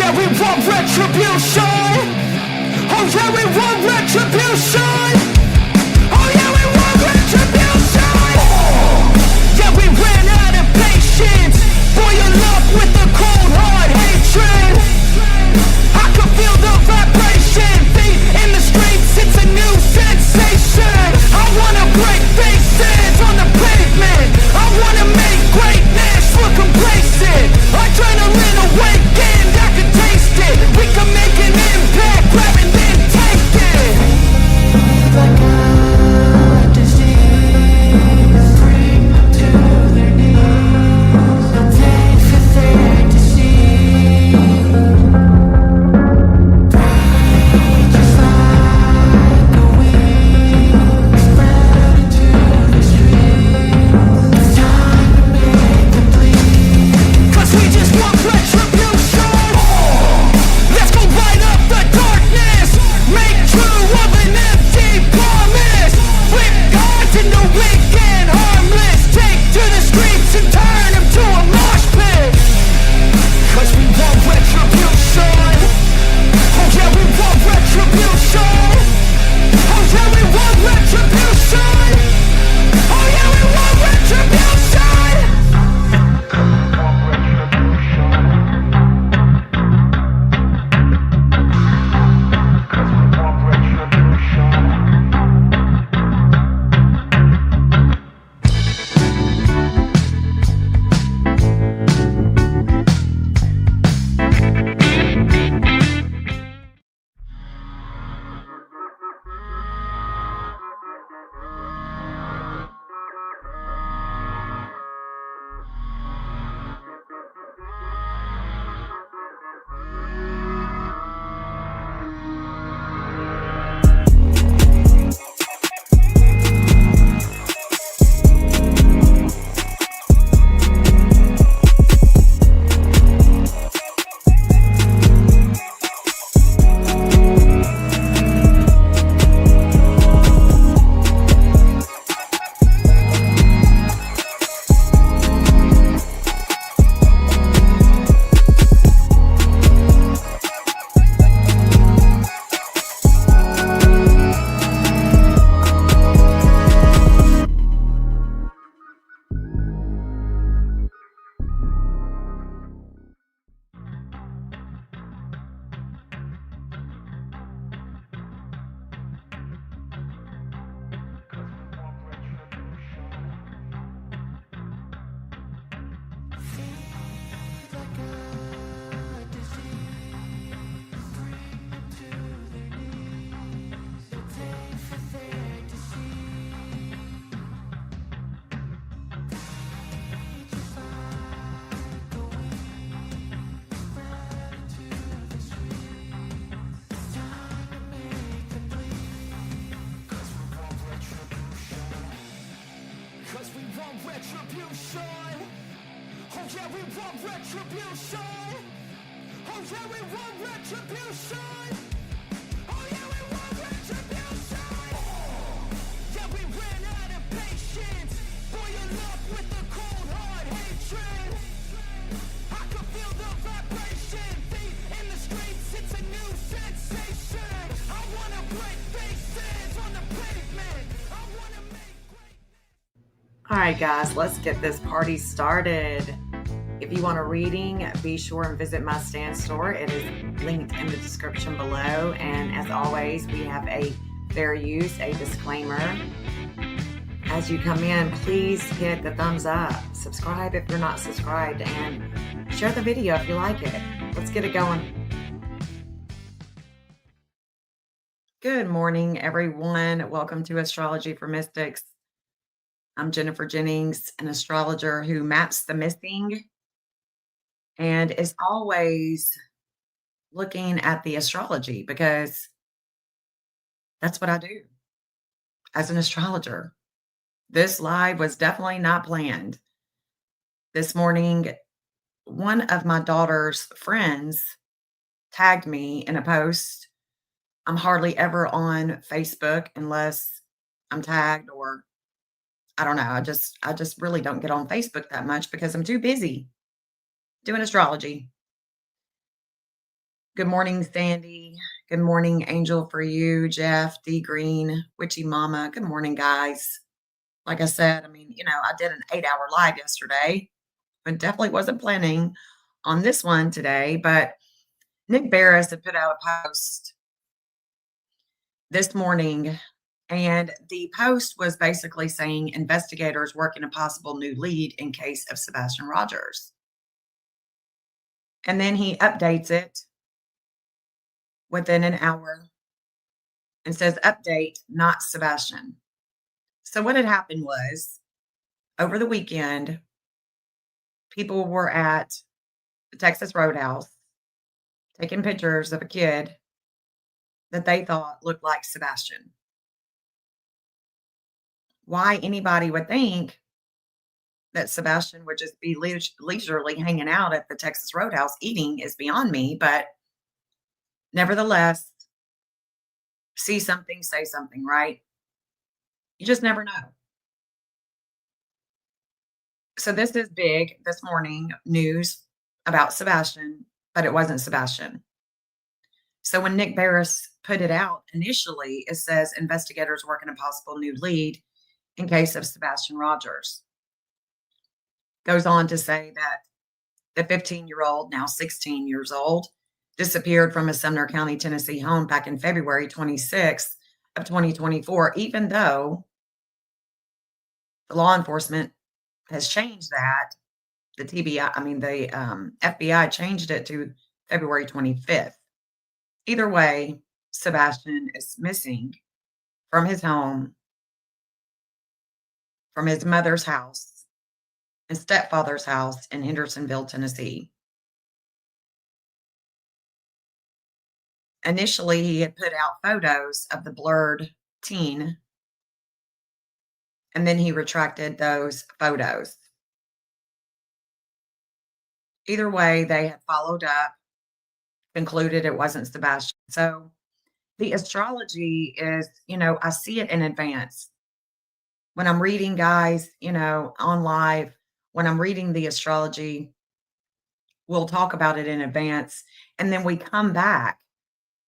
yeah, we want retribution. Oh yeah, we want retribution. Oh yeah, we want retribution. Yeah, we ran out of patience. Boil up with the cold hard hatred. I can feel the vibration. Feet in the streets, it's a new sensation. I wanna break faces on the pavement. I wanna make greatness look complacent. Adrenaline awakened, I can taste it. We can make an impact, grab and then take it. Like a disease, bring them to their knees. Take for their disease. Breathe just like a wing, spread into the streets. It's time to make them bleed. 'Cause we just want retribution. Let's go light up the darkness. Make true of an empty promise. Flip gods into weak and harmless. Take to the streets and turn them to a mosh pit. 'Cause we want retribution. Oh yeah, we want retribution. Oh yeah, we want retribution. Oh yeah, we want retribution. Cause we want retribution. Oh yeah, we want retribution. Oh yeah, we want retribution. Oh yeah, we want retribution. Yeah, we ran out of patience. Boil up with the cold hard hatred. I can feel the vibration. Feet in the streets, it's a new sensation. I wanna break faces on the pavement. I wanna make All right, guys, let's get this party started. If you want a reading, be sure and visit my stand store. It is linked in the description below. And as always, we have a fair use, a disclaimer. As you come in, please hit the thumbs up, subscribe if you're not subscribed, and share the video if you like it. Let's get it going. Good morning, everyone. Welcome to Astrology for Mystics. I'm Jennifer Jennings, an astrologer who maps the missing and is always looking at the astrology because that's what I do as an astrologer. This live was definitely not planned. This morning, one of my daughter's friends tagged me in a post. I'm hardly ever on Facebook unless I'm tagged, or I don't know. I just really don't get on Facebook that much because I'm too busy doing astrology. Good morning, Sandy. Good morning, Angel for you, Jeff, D Green, Witchy Mama. Good morning, guys. Like I said, I did an 8-hour live yesterday, but definitely wasn't planning on this one today. But Nick Beres had put out a post this morning, and the post was basically saying investigators working a possible new lead in case of Sebastian Rogers. And then he updates it within an hour and says, update, not Sebastian. So what had happened was over the weekend, people were at the Texas Roadhouse taking pictures of a kid that they thought looked like Sebastian. Why anybody would think that Sebastian would just be leisurely hanging out at the Texas Roadhouse eating is beyond me, but nevertheless, see something, say something, right? You just never know. So this is big this morning news about Sebastian, but it wasn't Sebastian. So when Nick Barris put it out initially, it says investigators working a possible new lead in case of Sebastian Rogers. Goes on to say that the 15-year-old, now 16 years old, disappeared from a Sumner County, Tennessee home back in February 26th of 2024, even though the law enforcement has changed that. The FBI changed it to February 25th. Either way, Sebastian is missing from his home, from his mother's house and stepfather's house in Hendersonville, Tennessee. Initially, he had put out photos of the blurred teen, and then he retracted those photos. Either way, they had followed up, concluded it wasn't Sebastian. So the astrology is, I see it in advance. When I'm reading, guys, on live, when I'm reading the astrology, we'll talk about it in advance. And then we come back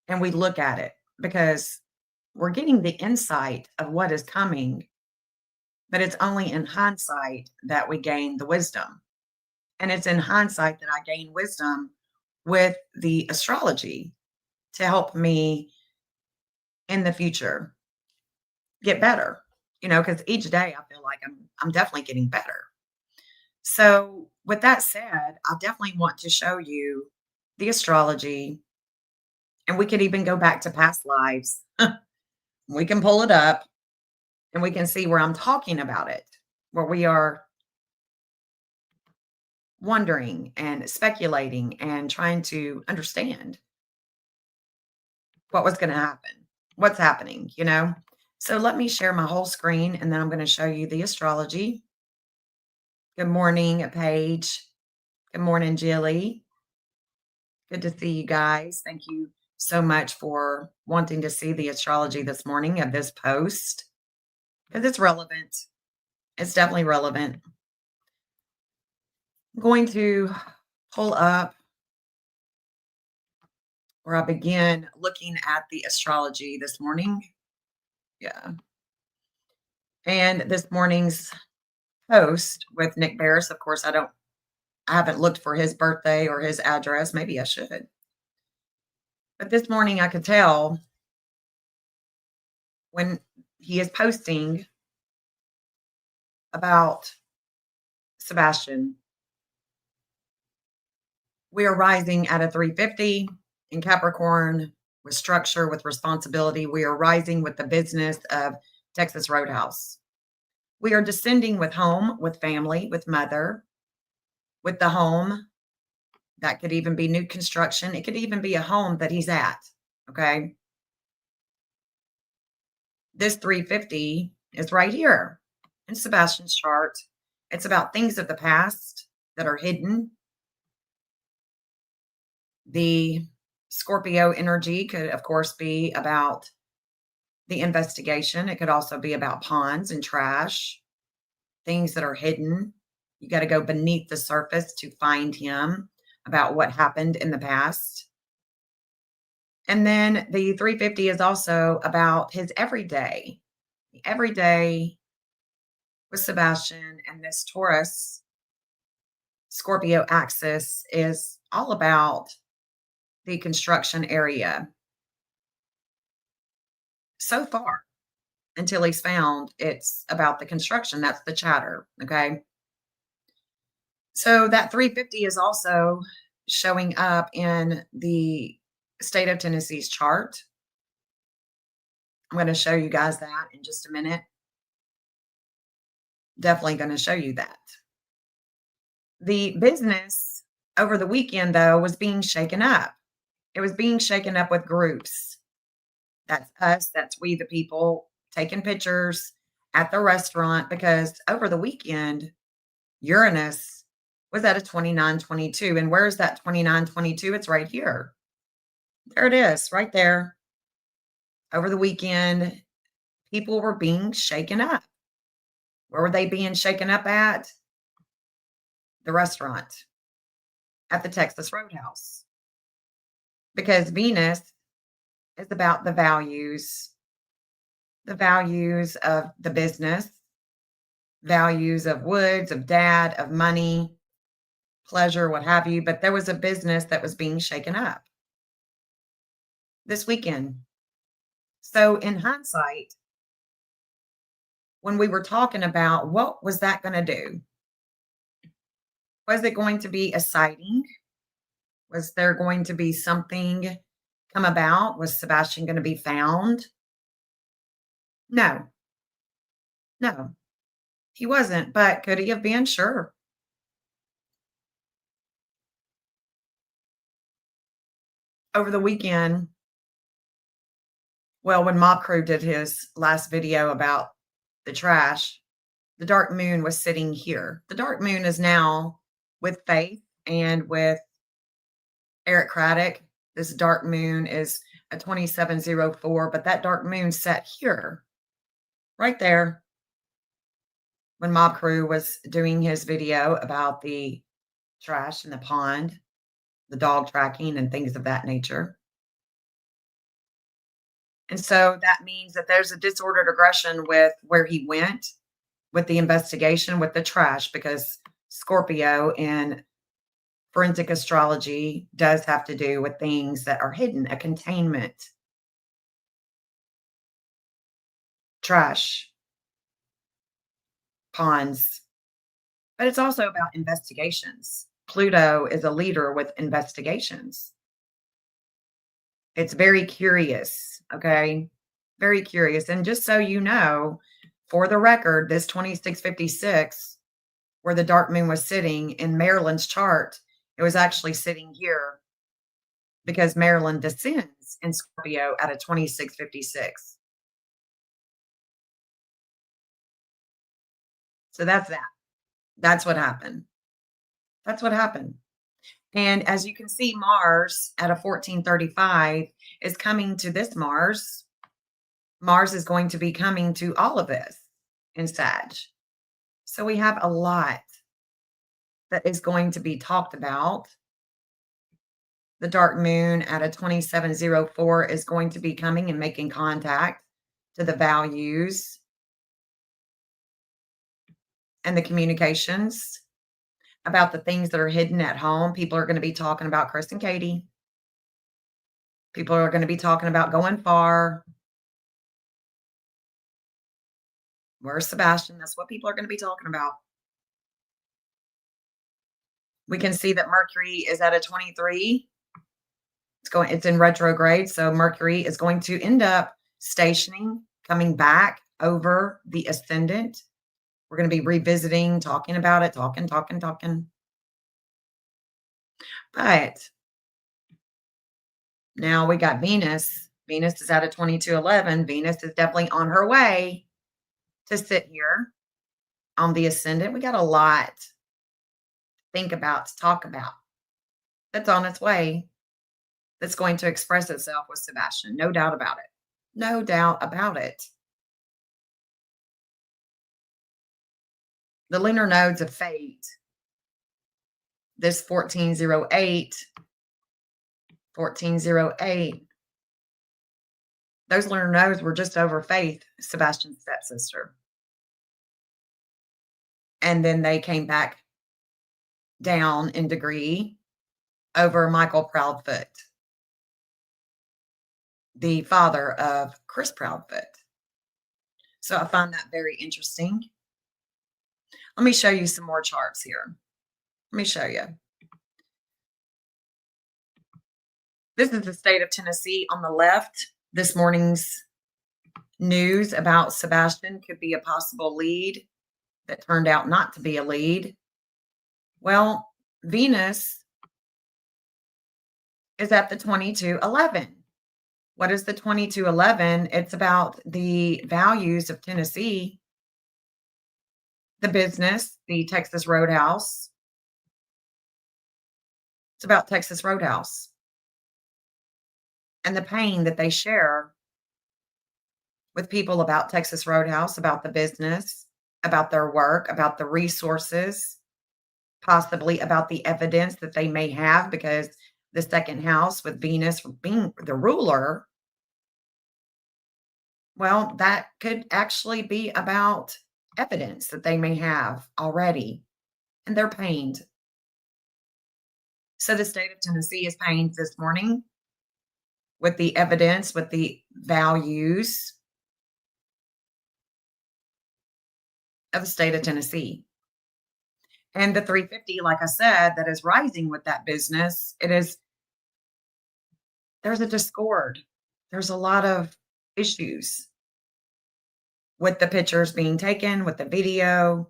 and we look at it because we're getting the insight of what is coming, but it's only in hindsight that we gain the wisdom. And it's in hindsight that I gain wisdom with the astrology to help me in the future get better, because each day I feel like I'm definitely getting better. So with that said, I definitely want to show you the astrology, and we could even go back to past lives. We can pull it up and we can see where I'm talking about it, where we are wondering and speculating and trying to understand what was going to happen, what's happening. So let me share my whole screen and then I'm going to show you the astrology. Good morning, Paige. Good morning, Jilly. Good to see you guys. Thank you so much for wanting to see the astrology this morning of this post because it's relevant. It's definitely relevant. I'm going to pull up where I begin looking at the astrology this morning. Yeah. And this morning's post with Nick Barris, of course, I haven't looked for his birthday or his address. Maybe I should. But this morning I could tell when he is posting about Sebastian. We are rising at a 350 in Capricorn with structure, with responsibility. We are rising with the business of Texas Roadhouse. We are descending with home, with family, with mother, with the home. That could even be new construction. It could even be a home that he's at. Okay. This 350 is right here in Sebastian's chart. It's about things of the past that are hidden. The Scorpio energy could, of course, be about the investigation. It could also be about ponds and trash, things that are hidden. You got to go beneath the surface to find him about what happened in the past. And then the 350 is also about his everyday. Everyday with Sebastian, and this Taurus Scorpio axis is all about the construction area so far until he's found it's about the construction. That's the chatter. Okay. So that 350 is also showing up in the state of Tennessee's chart. I'm going to show you guys that in just a minute. Definitely going to show you that. The business over the weekend, though, was being shaken up. It was being shaken up with groups. That's us, that's we, the people, taking pictures at the restaurant because over the weekend, Uranus was at a 2922. And where's that 2922? It's right here. There it is, right there. Over the weekend, people were being shaken up. Where were they being shaken up at? The restaurant at the Texas Roadhouse. Because Venus is about the values of the business, values of Woods, of dad, of money, pleasure, what have you. But there was a business that was being shaken up this weekend. So, in hindsight, when we were talking about what was that going to do? Was it going to be a sighting? Was there going to be something come about? Was Sebastian going to be found? No, no, he wasn't. But could he have been? Sure. Over the weekend, well, when Mob Crew did his last video about the trash, the dark moon was sitting here. The dark moon is now with Faith and with Eric Craddock. This dark moon is a 2704, but that dark moon sat here, right there, when Mob Crew was doing his video about the trash in the pond, the dog tracking, and things of that nature. And so that means that there's a disordered aggression with where he went with the investigation with the trash, because Scorpio in forensic astrology does have to do with things that are hidden, a containment, trash, ponds. But it's also about investigations. Pluto is a leader with investigations. It's very curious, okay? Very curious. And just so you know, for the record, this 2656, where the dark moon was sitting in Maryland's chart, it was actually sitting here because Maryland descends in Scorpio at a 2656. So that's that. That's what happened. That's what happened. And as you can see, Mars at a 1435 is coming to this Mars. Mars is going to be coming to all of this in Sag. So we have a lot that is going to be talked about. The dark moon at a 2704 is going to be coming and making contact to the values and the communications about the things that are hidden at home. People are going to be talking about Chris and Katie. People are going to be talking about going far. Where's Sebastian? That's what people are going to be talking about. We can see that Mercury is at a 23. It's in retrograde. So Mercury is going to end up stationing, coming back over the ascendant. We're going to be revisiting, talking about it, talking. But now we got Venus. Venus is at a 2211. Venus is definitely on her way to sit here on the ascendant. We got a lot to think about, to talk about. That's on its way. That's going to express itself with Sebastian. No doubt about it. No doubt about it. The lunar nodes of fate, this 1408, Those learner no's were just over Faith, Sebastian's stepsister. And then they came back down in degree over Michael Proudfoot, the father of Chris Proudfoot. So I find that very interesting. Let me show you some more charts here. Let me show you. This is the state of Tennessee on the left. This morning's news about Sebastian could be a possible lead that turned out not to be a lead. Well, Venus is at the 2211. What is the 2211? It's about the values of Tennessee, the business, the Texas Roadhouse. It's about Texas Roadhouse and the pain that they share with people about Texas Roadhouse, about the business, about their work, about the resources, possibly about the evidence that they may have, because the second house with Venus being the ruler, well, that could actually be about evidence that they may have already, and they're pained. So the state of Tennessee is pained this morning with the evidence, with the values of the state of Tennessee. And the 350, like I said, that is rising with that business, there's a discord. There's a lot of issues with the pictures being taken, with the video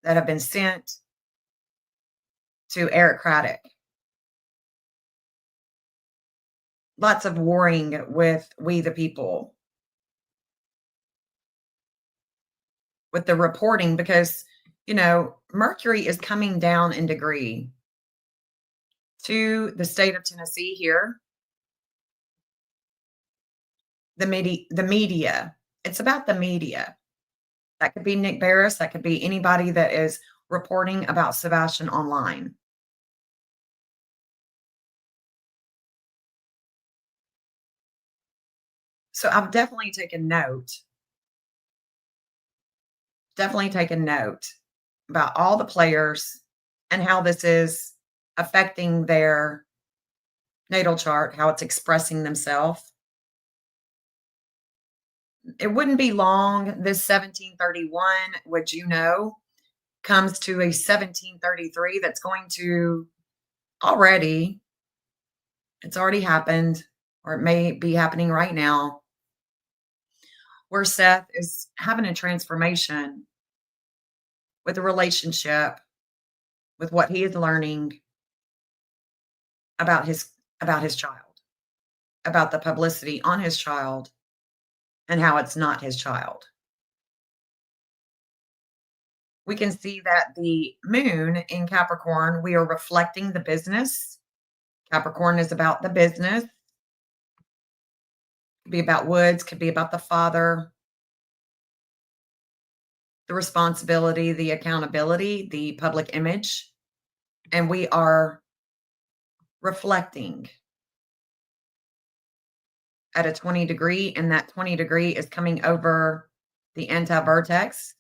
that have been sent to Eric Craddock. Lots of warring with we the people, with the reporting, because, Mercury is coming down in degree to the state of Tennessee here. The media. It's about the media. That could be Nick Beres. That could be anybody that is reporting about Sebastian online. So I've definitely taken note about all the players and how this is affecting their natal chart, how it's expressing themselves. It wouldn't be long. This 1731, would you know, comes to a 1733 that's going to it's already happened, or it may be happening right now, where Seth is having a transformation with a relationship, with what he is learning about his child, about the publicity on his child, and how it's not his child. We can see that the moon in Capricorn, we are reflecting the business. Capricorn is about the business. Could be about Woods, could be about the father, the responsibility, the accountability, the public image. And we are reflecting at a 20 degree, and that 20 degree is coming over the anti-vertex.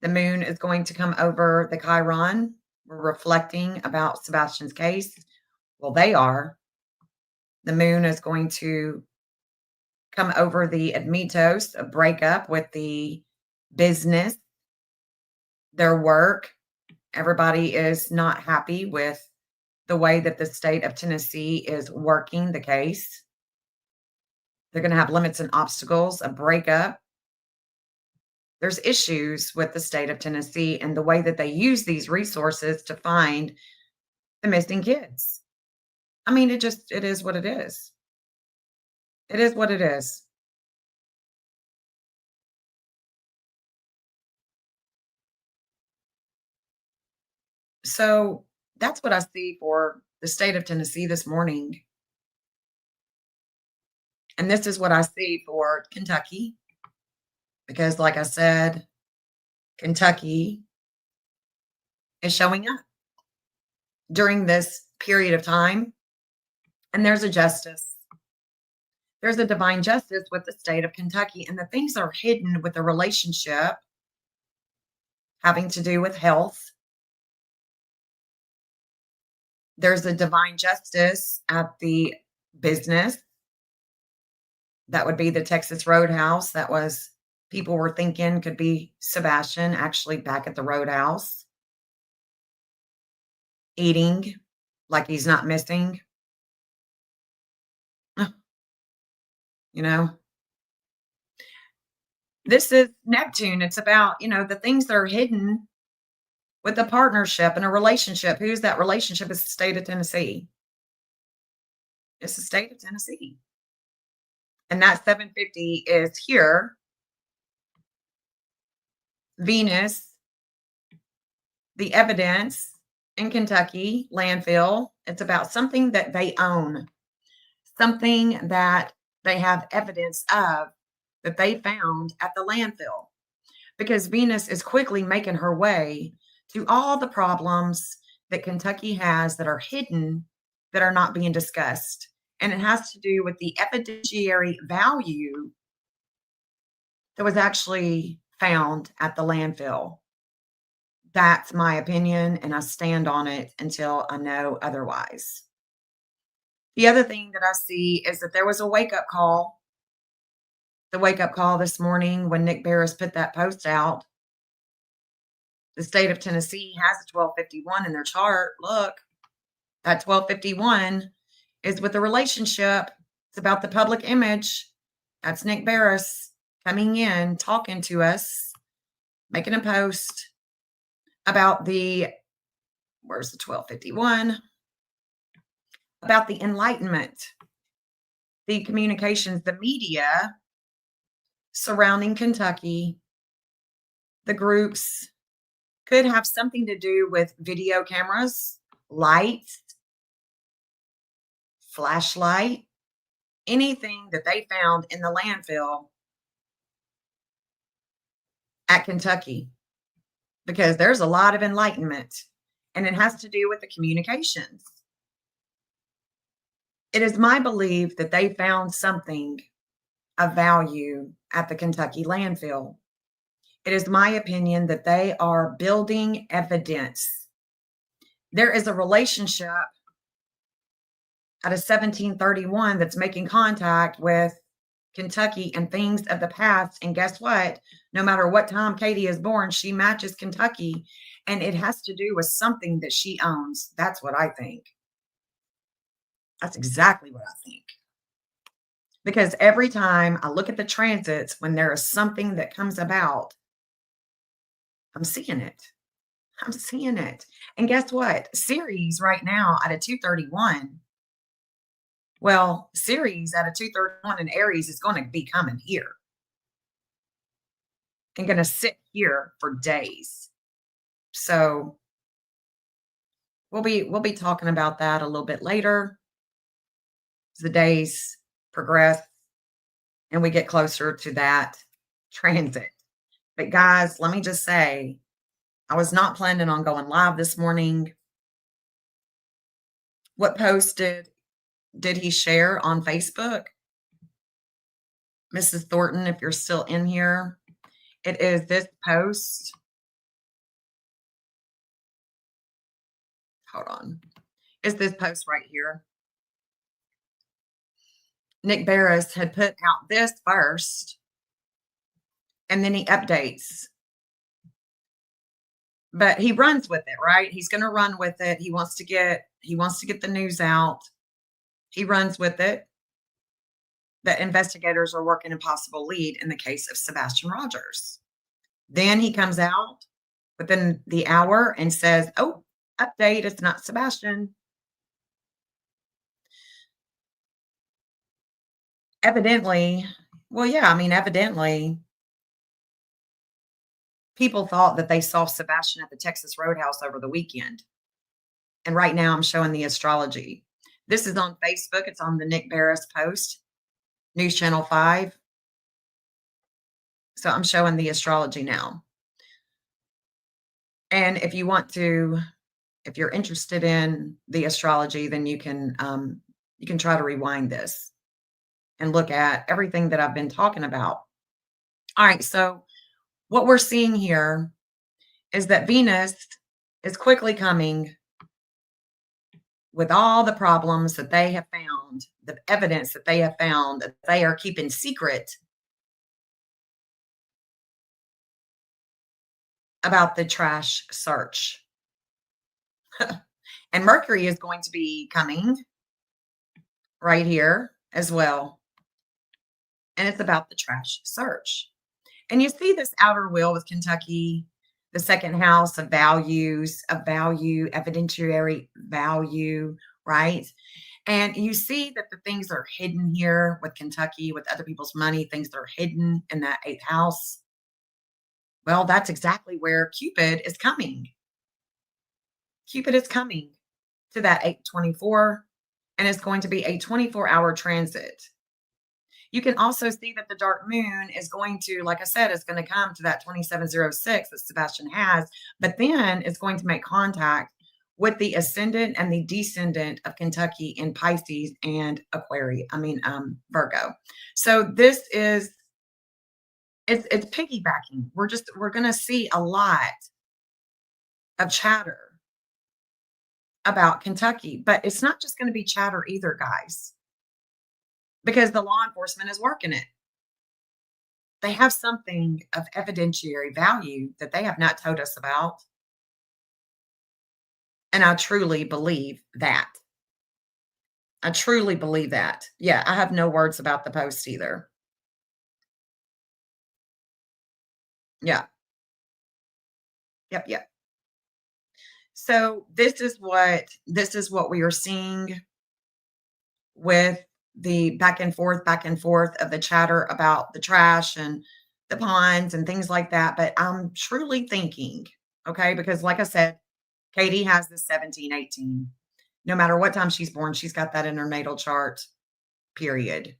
The moon is going to come over the Chiron. We're reflecting about Sebastian's case. Well, they are. The moon is going to come over the Admetos, a breakup with the business, their work. Everybody is not happy with the way that the state of Tennessee is working the case. They're going to have limits and obstacles, a breakup. There's issues with the state of Tennessee and the way that they use these resources to find the missing kids. I mean, it is what it is. It is what it is. So that's what I see for the state of Tennessee this morning. And this is what I see for Kentucky. Because, like I said, Kentucky is showing up during this period of time. And there's a justice. There's a divine justice with the state of Kentucky, and the things are hidden with the relationship having to do with health. There's a divine justice at the business. That would be the Texas Roadhouse. That was people were thinking could be Sebastian actually back at the Roadhouse eating like he's not missing. You know, this is Neptune. It's about, the things that are hidden with a partnership and a relationship. Who's that relationship? It's the state of Tennessee. It's the state of Tennessee. And that 750 is here. Venus, the evidence in Kentucky, landfill. It's about something that they own, something that they have evidence of that they found at the landfill. Because Venus is quickly making her way to all the problems that Kentucky has that are hidden, that are not being discussed. And it has to do with the evidentiary value that was actually found at the landfill. That's my opinion, and I stand on it until I know otherwise. The other thing that I see is that there was a wake up call. The wake up call this morning when Nick Beres put that post out. The state of Tennessee has a 1251 in their chart. Look, that 1251 is with the relationship. It's about the public image. That's Nick Beres coming in, talking to us, making a post about where's the 1251? About the enlightenment, the communications, the media surrounding Kentucky, the groups could have something to do with video cameras, lights, flashlight, anything that they found in the landfill at Kentucky, because there's a lot of enlightenment and it has to do with the communications. It is my belief that they found something of value at the Kentucky landfill. It is my opinion that they are building evidence. There is a relationship at a 1731 that's making contact with Kentucky and things of the past. And guess what? No matter what time Katie is born, she matches Kentucky. And it has to do with something that she owns. That's what I think. That's exactly what I think. Because every time I look at the transits, when there is something that comes about, I'm seeing it. I'm seeing it. And guess what? Ceres right now at a 231. Well, Ceres at a 231 in Aries is going to be coming here and going to sit here for days. So we'll be talking about that a little bit later as the days progress and we get closer to that transit. But guys, let me just say, I was not planning on going live this morning. What post did he share on Facebook? Mrs. Thornton, if you're still in here, it is this post. Hold on. It's this post right here. Nick Beres had put out this first, and then he updates. But he runs with it, right? He's going to run with it. He wants to get the news out. He runs with it. That investigators are working a possible lead in the case of Sebastian Rogers. Then he comes out within the hour and says, "Oh, update, it's not Sebastian." Evidently, well, yeah, I mean, evidently, people thought that they saw Sebastian at the Texas Roadhouse over the weekend. And right now I'm showing the astrology. This is on Facebook. It's on the Nick Beres post, News Channel 5. So I'm showing the astrology now. And if you're interested in the astrology, then you can try to rewind this. and look at everything that I've been talking about. All right, so what we're seeing here is that Venus is quickly coming with all the problems that they have found, the evidence that they have found that they are keeping secret about the trash search. And Mercury is going to be coming right here as well. And it's about the trash search. And you see this outer wheel with Kentucky, the second house of values, of value, evidentiary value, right? And you see that the things that are hidden here with Kentucky, with other people's money, things that are hidden in that eighth house. Well, that's exactly where Cupid is coming. Cupid is coming to that 824, and it's going to be a 24-hour transit. You can also see that the dark moon is going to, like I said, it's going to come to that 2706 that Sebastian has, but then it's going to make contact with the ascendant and the descendant of Kentucky in Pisces and Virgo. So this is it's piggybacking. We're going to see a lot of chatter about Kentucky, but it's not just going to be chatter either, guys, because the law enforcement is working it. They have something of evidentiary value that they have not told us about. And I truly believe that. I truly believe that. Yeah, I have no words about the post either. Yeah. Yep, yep. So this is what we are seeing with the back and forth of the chatter about the trash and the ponds and things like that. But I'm truly thinking, okay, because like I said, Katie has the 1718. No matter what time she's born, she's got that in her natal chart, period.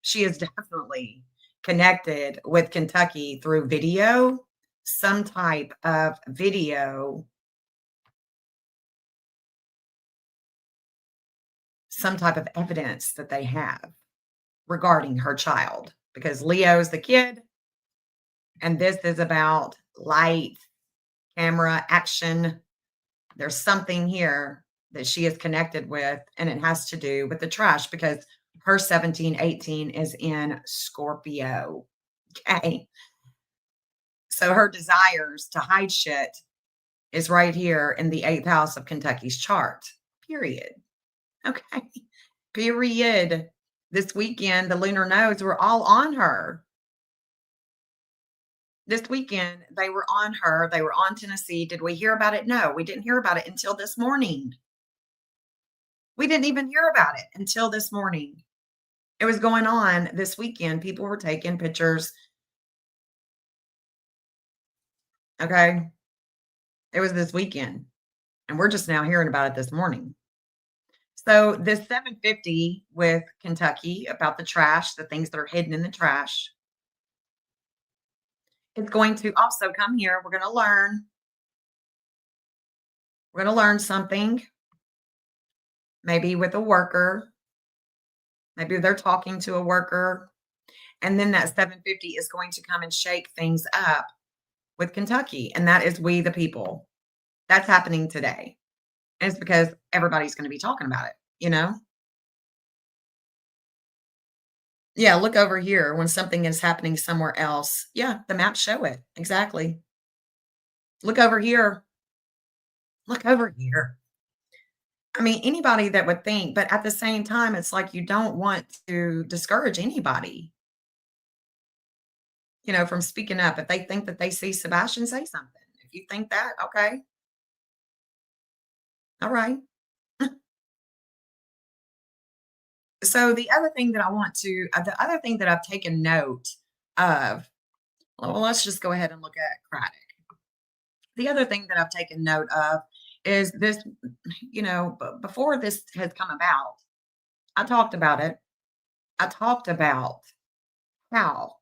She is definitely connected with Kentucky through video, some type of video, some type of evidence that they have regarding her child, because Leo's the kid, and this is about light, camera, action. There's something here that she is connected with, and it has to do with the trash because her 1718 is in Scorpio. Okay. So her desires to hide shit is right here in the eighth house of Kentucky's chart. Period. Okay. Period. This weekend, the lunar nodes were all on her. This weekend, they were on her. They were on Tennessee. Did we hear about it? No, we didn't hear about it until this morning. We didn't even hear about it until this morning. It was going on this weekend. People were taking pictures. Okay. It was this weekend. And we're just now hearing about it this morning. So this 750 with Kentucky about the trash, the things that are hidden in the trash, is going to also come here. We're going to learn. We're going to learn something, maybe with a worker. Maybe they're talking to a worker. And then that 750 is going to come and shake things up with Kentucky. And that is we the people. That's happening today. And it's because everybody's going to be talking about it, you know? Yeah, look over here when something is happening somewhere else. Yeah, the maps show it. Exactly. Look over here. Look over here. I mean, anybody that would think, but at the same time, it's like you don't want to discourage anybody, from speaking up. If they think that they see Sebastian, say something. If you think that, okay, all right. So the other thing that I've taken note of, well, let's just go ahead and look at Craddock. The other thing that I've taken note of is this, before this has come about, I talked about it. I talked about how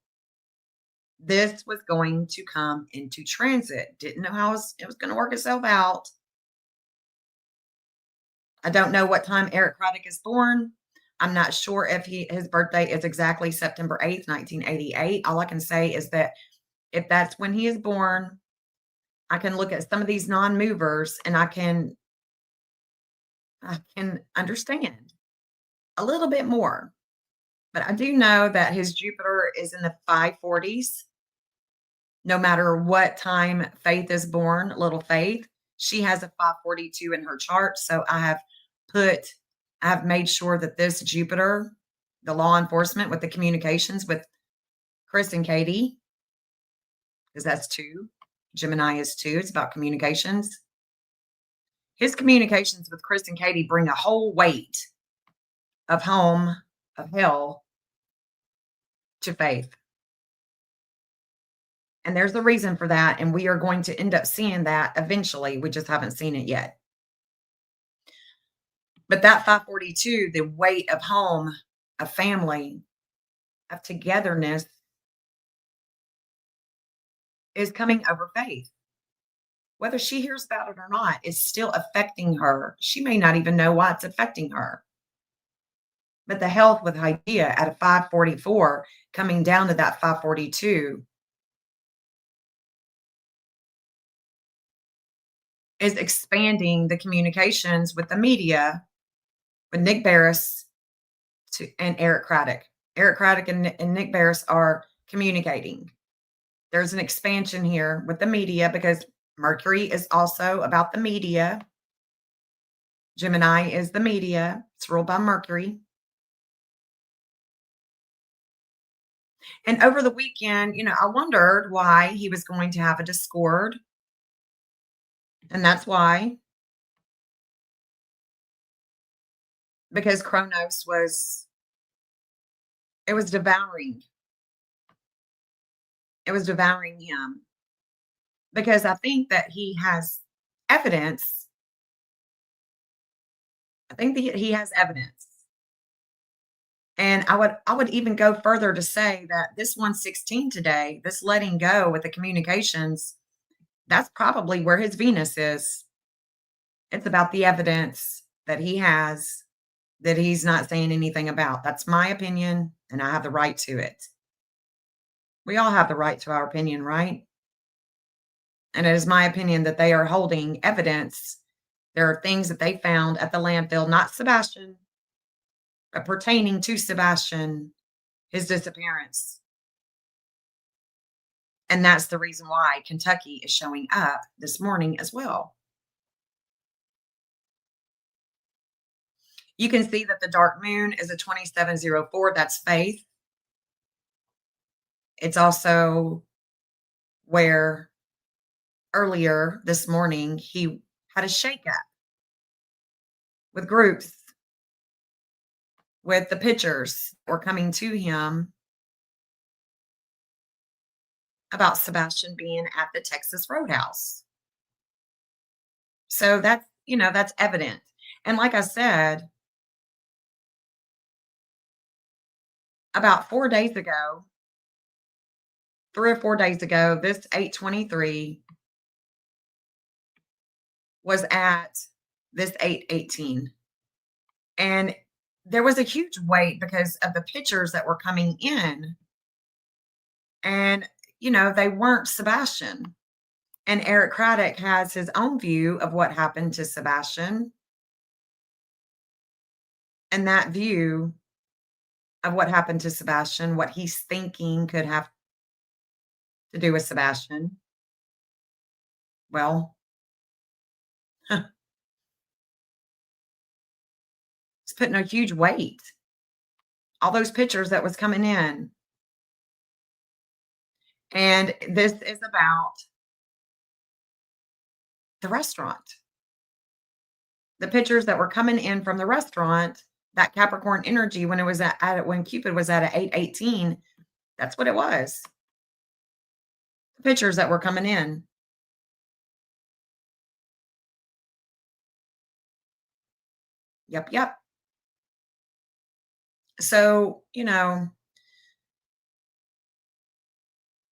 this was going to come into transit. Didn't know how it was going to work itself out. I don't know what time Eric Craddock is born, I'm not sure if his birthday is exactly September 8th, 1988. All I can say is that if that's when he is born, I can look at some of these non-movers and I can understand a little bit more. But I do know that his Jupiter is in the 540s. No matter what time Faith is born, little Faith, she has a 542 in her chart. So put, I have made sure that this Jupiter, the law enforcement with the communications with Chris and Katie, because that's two. Gemini is two. It's about communications. His communications with Chris and Katie bring a whole weight of hell to Faith. And there's a reason for that. And we are going to end up seeing that eventually. We just haven't seen it yet. But that 542, the weight of home, of family, of togetherness is coming over Faith. Whether she hears about it or not, it's still affecting her. She may not even know why it's affecting her. But the health with idea at a 544 coming down to that 542 is expanding the communications with the media, with Nick Beres and Eric Craddock. Eric Craddock and Nick Beres are communicating. There's an expansion here with the media because Mercury is also about the media. Gemini is the media. It's ruled by Mercury. And over the weekend, I wondered why he was going to have a discord. And that's why. Because Kronos it was devouring. It was devouring him. Because I think that he has evidence. I think that he has evidence. And I would even go further to say that this 116 today, this letting go with the communications, that's probably where his Venus is. It's about the evidence that he has that he's not saying anything about. That's my opinion, and I have the right to it. We all have the right to our opinion, right? And it is my opinion that they are holding evidence. There are things that they found at the landfill, not Sebastian, but pertaining to Sebastian, his disappearance. And that's the reason why Kentucky is showing up this morning as well. You can see that the dark moon is a 2704. That's Faith. It's also where earlier this morning he had a shakeup with groups, with the pictures that were coming to him about Sebastian being at the Texas Roadhouse. So that's evident. And like I said, about 4 days ago, 3 or 4 days ago, this 823 was at this 818. And there was a huge wait because of the pictures that were coming in. And, they weren't Sebastian. And Eric Craddock has his own view of what happened to Sebastian. And that view of what happened to Sebastian, what he's thinking could have to do with Sebastian. Well, it's putting a huge weight. All those pictures that was coming in. And this is about the restaurant. The pictures that were coming in from the restaurant, that Capricorn energy when it was when Cupid was at a 818, that's what it was. The pictures that were coming in. Yep. So,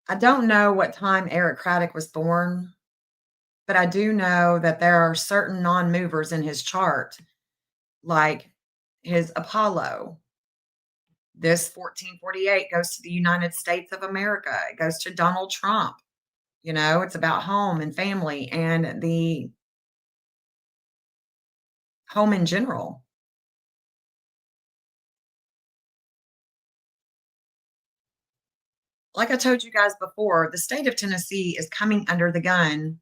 I don't know what time Eric Craddock was born, but I do know that there are certain non-movers in his chart, like his Apollo. This 1448 goes to the United States of America. It goes to Donald Trump. It's about home and family and the home in general. Like I told you guys before, the state of Tennessee is coming under the gun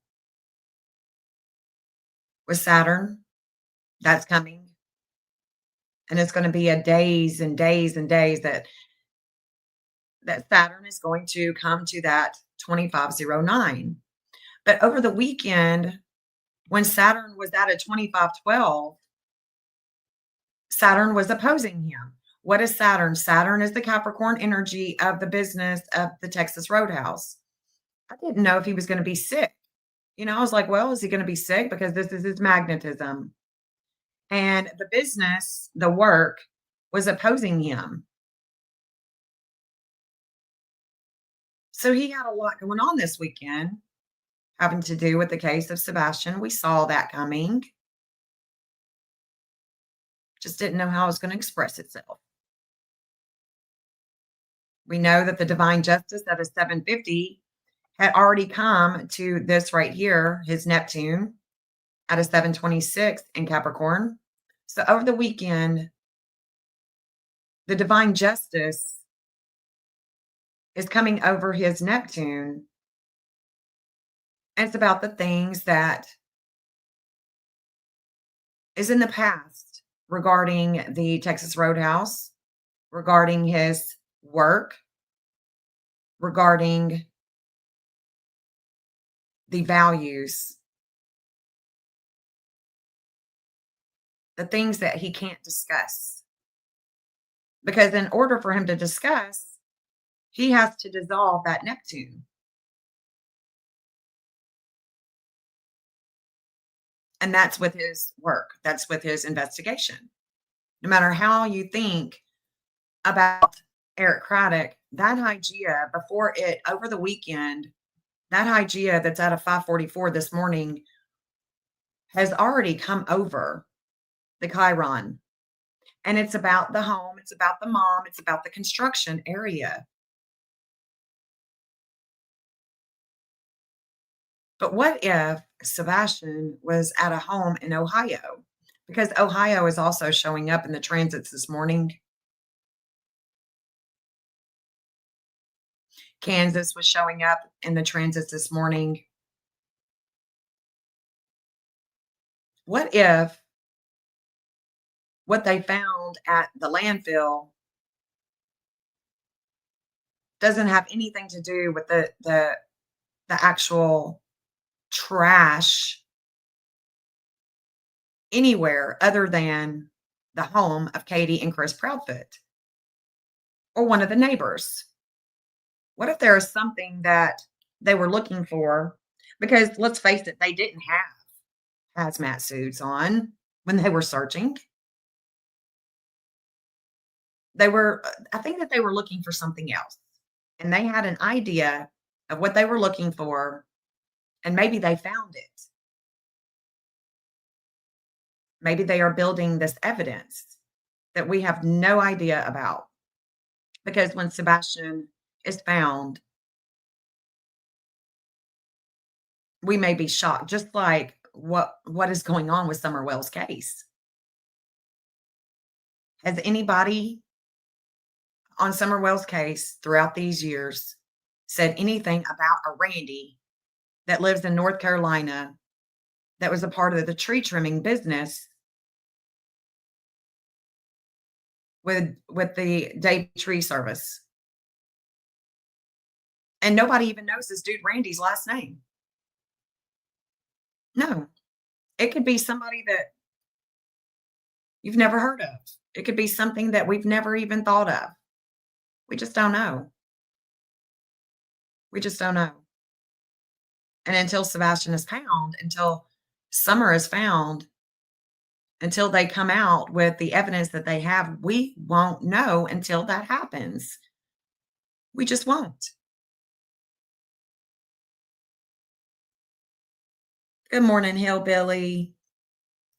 with Saturn. That's coming. And it's going to be a days and days and days that Saturn is going to come to that 2509. But over the weekend, when Saturn was at a 2512, Saturn was opposing him. What is Saturn? Saturn is the Capricorn energy of the business of the Texas Roadhouse. I didn't know if he was going to be sick. I was like, well, is he going to be sick? Because this is his magnetism. And the business, the work, was opposing him. So he had a lot going on this weekend having to do with the case of Sebastian. We saw that coming. Just didn't know how it was going to express itself. We know that the divine justice at a 750 had already come to this right here, his Neptune, at a 726 in Capricorn. So over the weekend, the divine justice is coming over his Neptune. And it's about the things that is in the past regarding the Texas Roadhouse, regarding his work, regarding the values, the things that he can't discuss. Because in order for him to discuss, he has to dissolve that Neptune. And that's with his work, that's with his investigation. No matter how you think about Eric Craddock, that Hygeia before it over the weekend, that Hygeia that's at a 544 this morning has already come over the Chiron. And it's about the home, it's about the mom, it's about the construction area. But what if Sebastian was at a home in Ohio? Because Ohio is also showing up in the transits this morning. Kansas was showing up in the transits this morning. What if what they found at the landfill doesn't have anything to do with the actual trash anywhere other than the home of Katie and Chris Proudfoot or one of the neighbors? What if there is something that they were looking for? Because let's face it, they didn't have hazmat suits on when they were searching. I think that they were looking for something else. And they had an idea of what they were looking for, and maybe they found it. Maybe they are building this evidence that we have no idea about. Because when Sebastian is found, we may be shocked, just like what is going on with Summer Wells' case. Has anybody on Summer Wells' case throughout these years said anything about a Randy that lives in North Carolina that was a part of the tree trimming business with the day tree service? And nobody even knows this dude Randy's last name. No, it could be somebody that you've never heard of. It could be something that we've never even thought of. We just don't know. We just don't know. And until Sebastian is found, until Summer is found, until they come out with the evidence that they have, we won't know until that happens. We just won't. Good morning, Hillbilly.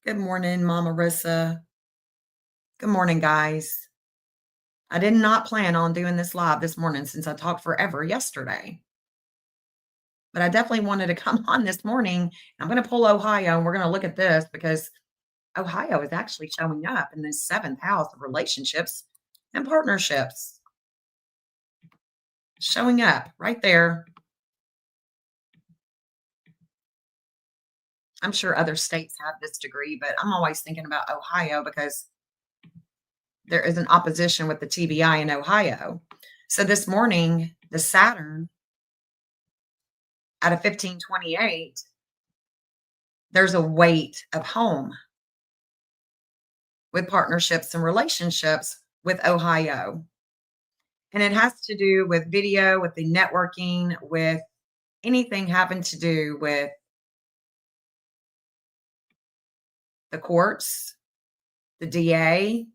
Good morning, Mama Rissa. Good morning, guys. I did not plan on doing this live this morning since I talked forever yesterday, but I definitely wanted to come on this morning. I'm going to pull Ohio and we're going to look at this because Ohio is actually showing up in this seventh house of relationships and partnerships. Showing up right there. I'm sure other states have this degree, but I'm always thinking about Ohio because there is an opposition with the TBI in Ohio. So this morning, the Saturn out of 1528, there's a weight of home with partnerships and relationships with Ohio. And it has to do with video, with the networking, with anything having to do with the courts, the DA.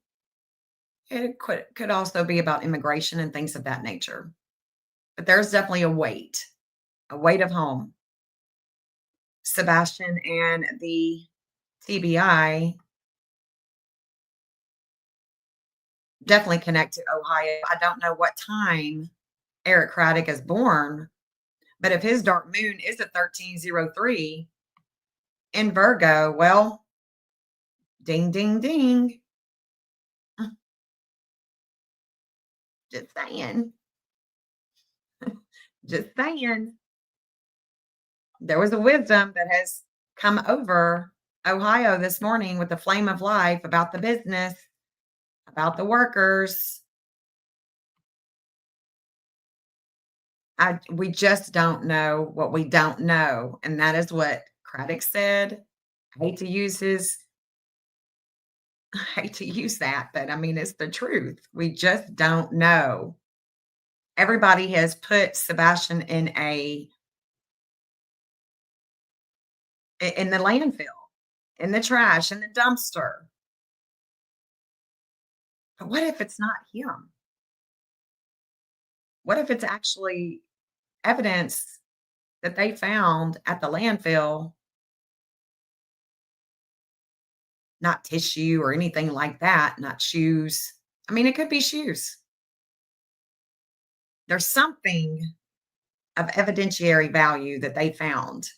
It could also be about immigration and things of that nature. But there's definitely a weight of home. Sebastian and the TBI definitely connect to Ohio. I don't know what time Eric Craddock is born, but if his dark moon is at 1303 in Virgo, well, ding, ding, ding. Just saying. Just saying. There was a wisdom that has come over Ohio this morning with the flame of life about the business, about the workers. We just don't know what we don't know. And that is what Craddock said. I hate to use his I hate to use that, but I mean it's the truth. We just don't know. Everybody has put Sebastian in the landfill, in the trash, in the dumpster. But what if it's not him? What if it's actually evidence that they found at the landfill, not tissue or anything like that, not shoes. I mean, it could be shoes. There's something of evidentiary value that they found.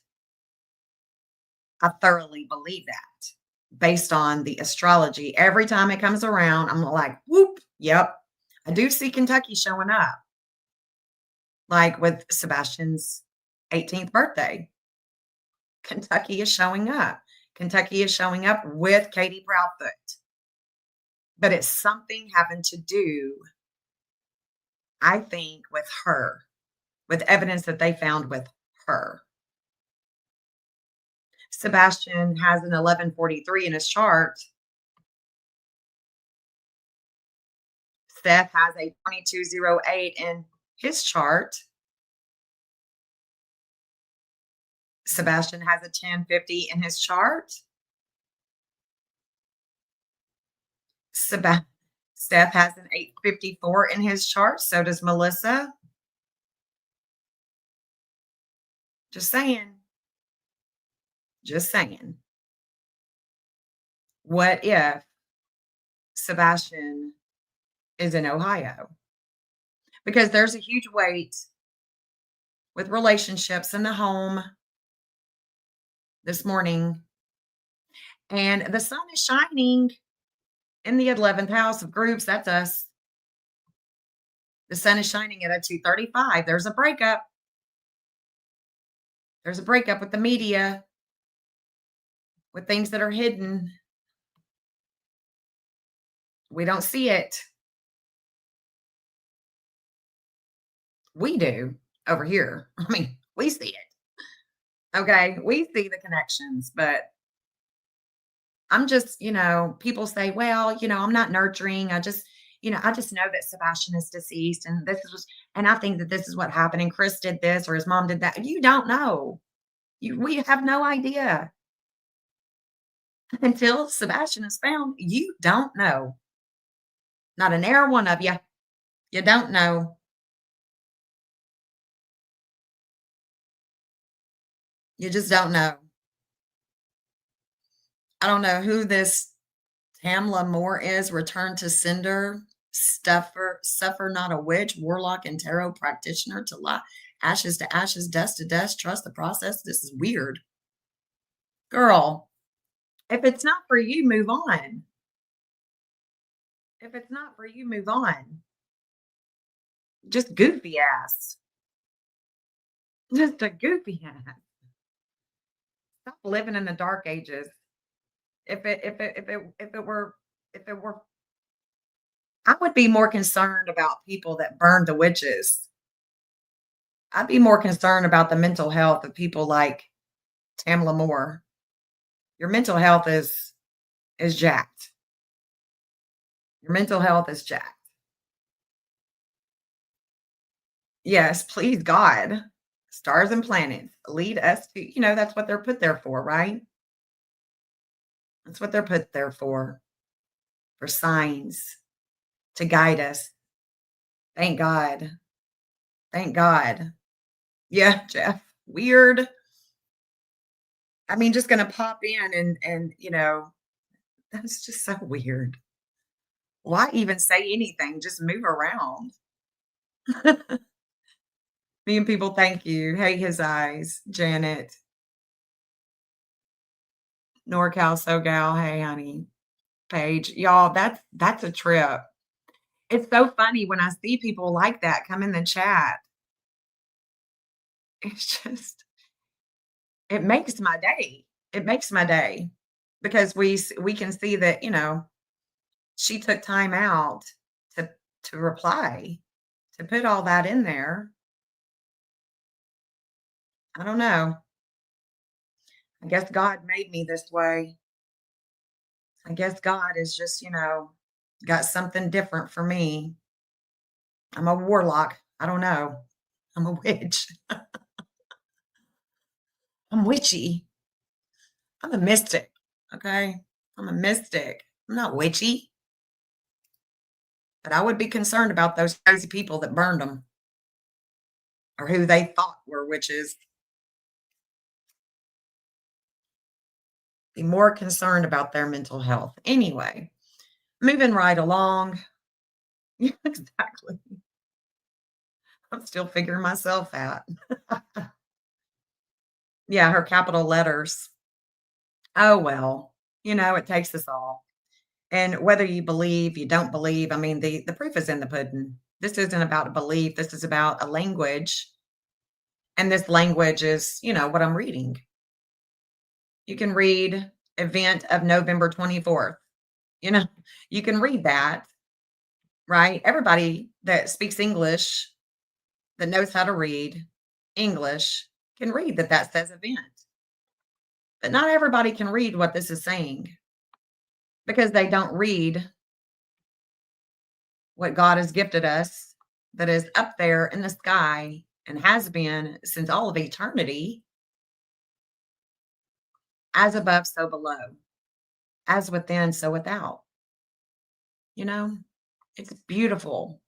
I thoroughly believe that based on the astrology. Every time it comes around, I'm like, whoop, yep. I do see Kentucky showing up, like with Sebastian's 18th birthday. Kentucky is showing up. Kentucky is showing up with Katie Proudfoot. But it's something having to do, I think, with her, with evidence that they found with her. Sebastian has an 1143 in his chart. Seth has a 2208 in his chart. Sebastian has a 1050 in his chart. Seth has an 854 in his chart. So does Melissa. Just saying. Just saying. What if Sebastian is in Ohio? Because there's a huge weight with relationships in the home this morning. And the sun is shining in the 11th house of groups. That's us. The sun is shining at a 235. There's a breakup. There's a breakup with the media, with things that are hidden. We don't see it. We do over here. I mean, we see it. Okay. We see the connections, but I'm just, people say, well, I'm not nurturing. I just know that Sebastian is deceased and and I think that this is what happened. And Chris did this or his mom did that. You don't know. We have no idea until Sebastian is found. You don't know. Not an air one of you. You don't know. You just don't know. I don't know who this Tamla Moore is return to sender, suffer not a witch, warlock, and tarot practitioner to lie. Ashes to ashes, dust to dust, trust the process. This is weird. Girl, if it's not for you, move on. If it's not for you, move on. Just goofy ass. Just a goofy ass. Stop living in the dark ages. If it were I would be more concerned about people that burned the witches. I'd be more concerned about the mental health of people like Tamla Moore. Your mental health is jacked. Your mental health is jacked. Yes, please God. Stars and planets lead us to, that's what they're put there for, right? That's what they're put there for signs to guide us. Thank God. Thank God. Yeah, Jeff. Weird. I mean, just gonna pop in and that's just so weird. Why even say anything? Just move around. Me and people, thank you. Hey, his eyes, Janet, NorCal, SoCal. Hey, honey, Paige, y'all. That's a trip. It's so funny when I see people like that come in the chat. It's just it makes my day. It makes my day because we can see that she took time out to reply to put all that in there. I don't know. I guess God made me this way. I guess God is just, got something different for me. I'm a warlock. I don't know. I'm a witch. I'm witchy. I'm a mystic. Okay. I'm a mystic. I'm not witchy, but I would be concerned about those crazy people that burned them or who they thought were witches. Be more concerned about their mental health. Anyway, moving right along. Yeah, exactly. I'm still figuring myself out. Yeah, her capital letters. Oh, well, it takes us all. And whether you believe, you don't believe, I mean, the proof is in the pudding. This isn't about a belief. This is about a language. And this language is, what I'm reading. You can read event of November 24th. You know, you can read that, right? Everybody that speaks English, that knows how to read English, can read that that says event. But not everybody can read what this is saying because they don't read what God has gifted us that is up there in the sky and has been since all of eternity, as above, so below, as within, so without. You know, it's beautiful.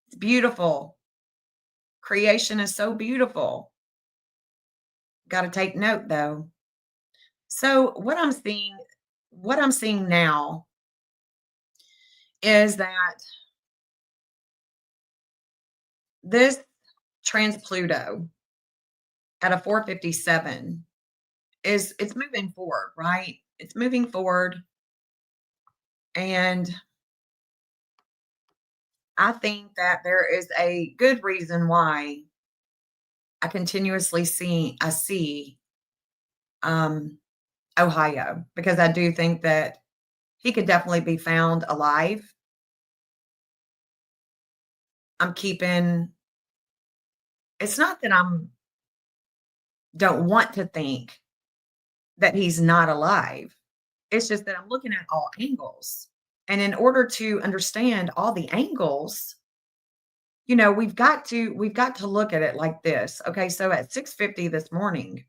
It's beautiful. Creation is so beautiful. Got to take note though. So what I'm seeing now is that this trans Pluto at a 457 it's moving forward, right? It's moving forward and I think that there is a good reason why I see um Ohio because I do think that he could definitely be found alive. I'm keeping it's not that I'm don't want to think that he's not alive. It's just that I'm looking at all angles. And in order to understand all the angles, we've got to look at it like this. Okay, so at 6:50 this morning,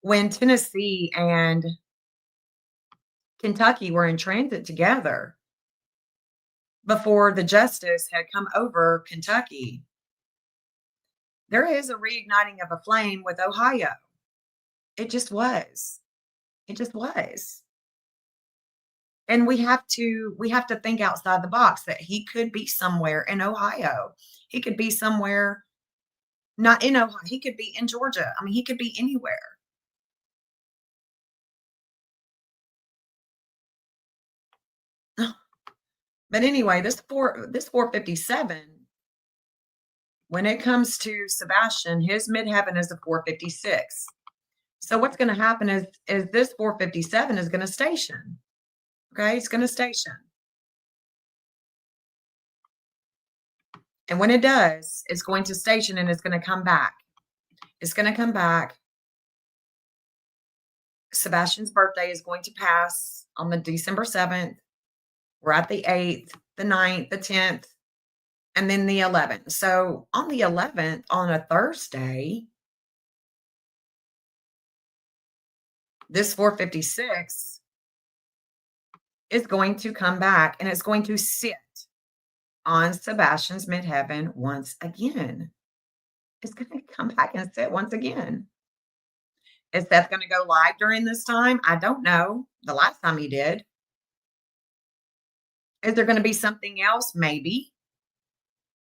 when Tennessee and Kentucky were in transit together before the justice had come over Kentucky, there is a reigniting of a flame with Ohio. It just was. It just was. And we have to think outside the box that he could be somewhere in Ohio. He could be somewhere not in Ohio. He could be in Georgia. I mean, he could be anywhere. But anyway, this 457, when it comes to Sebastian, his midheaven is a 456. So what's going to happen is this 457 is going to station. Okay, it's going to station. And when it does, it's going to station and it's going to come back. It's going to come back. Sebastian's birthday is going to pass on the December 7th. We're at the 8th, the 9th, the 10th, and then the 11th. So on the 11th, on a Thursday, this 456 is going to come back and it's going to sit on Sebastian's midheaven once again. It's going to come back and sit once again. Is Seth going to go live during this time? I don't know. The last time he did. Is there going to be something else? Maybe.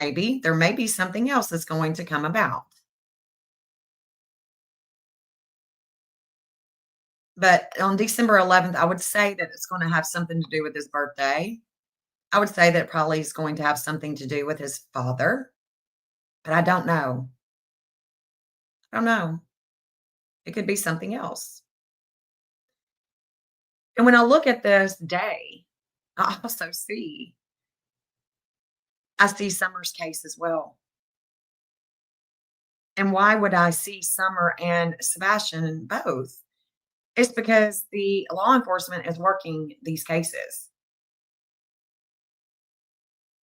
Maybe. There may be something else that's going to come about. But on December 11th, I would say that it's going to have something to do with his birthday. I would say that it probably is going to have something to do with his father, but I don't know. I don't know. It could be something else. And when I look at this day, I see Summer's case as well. And why would I see Summer and Sebastian both? It's because the law enforcement is working these cases.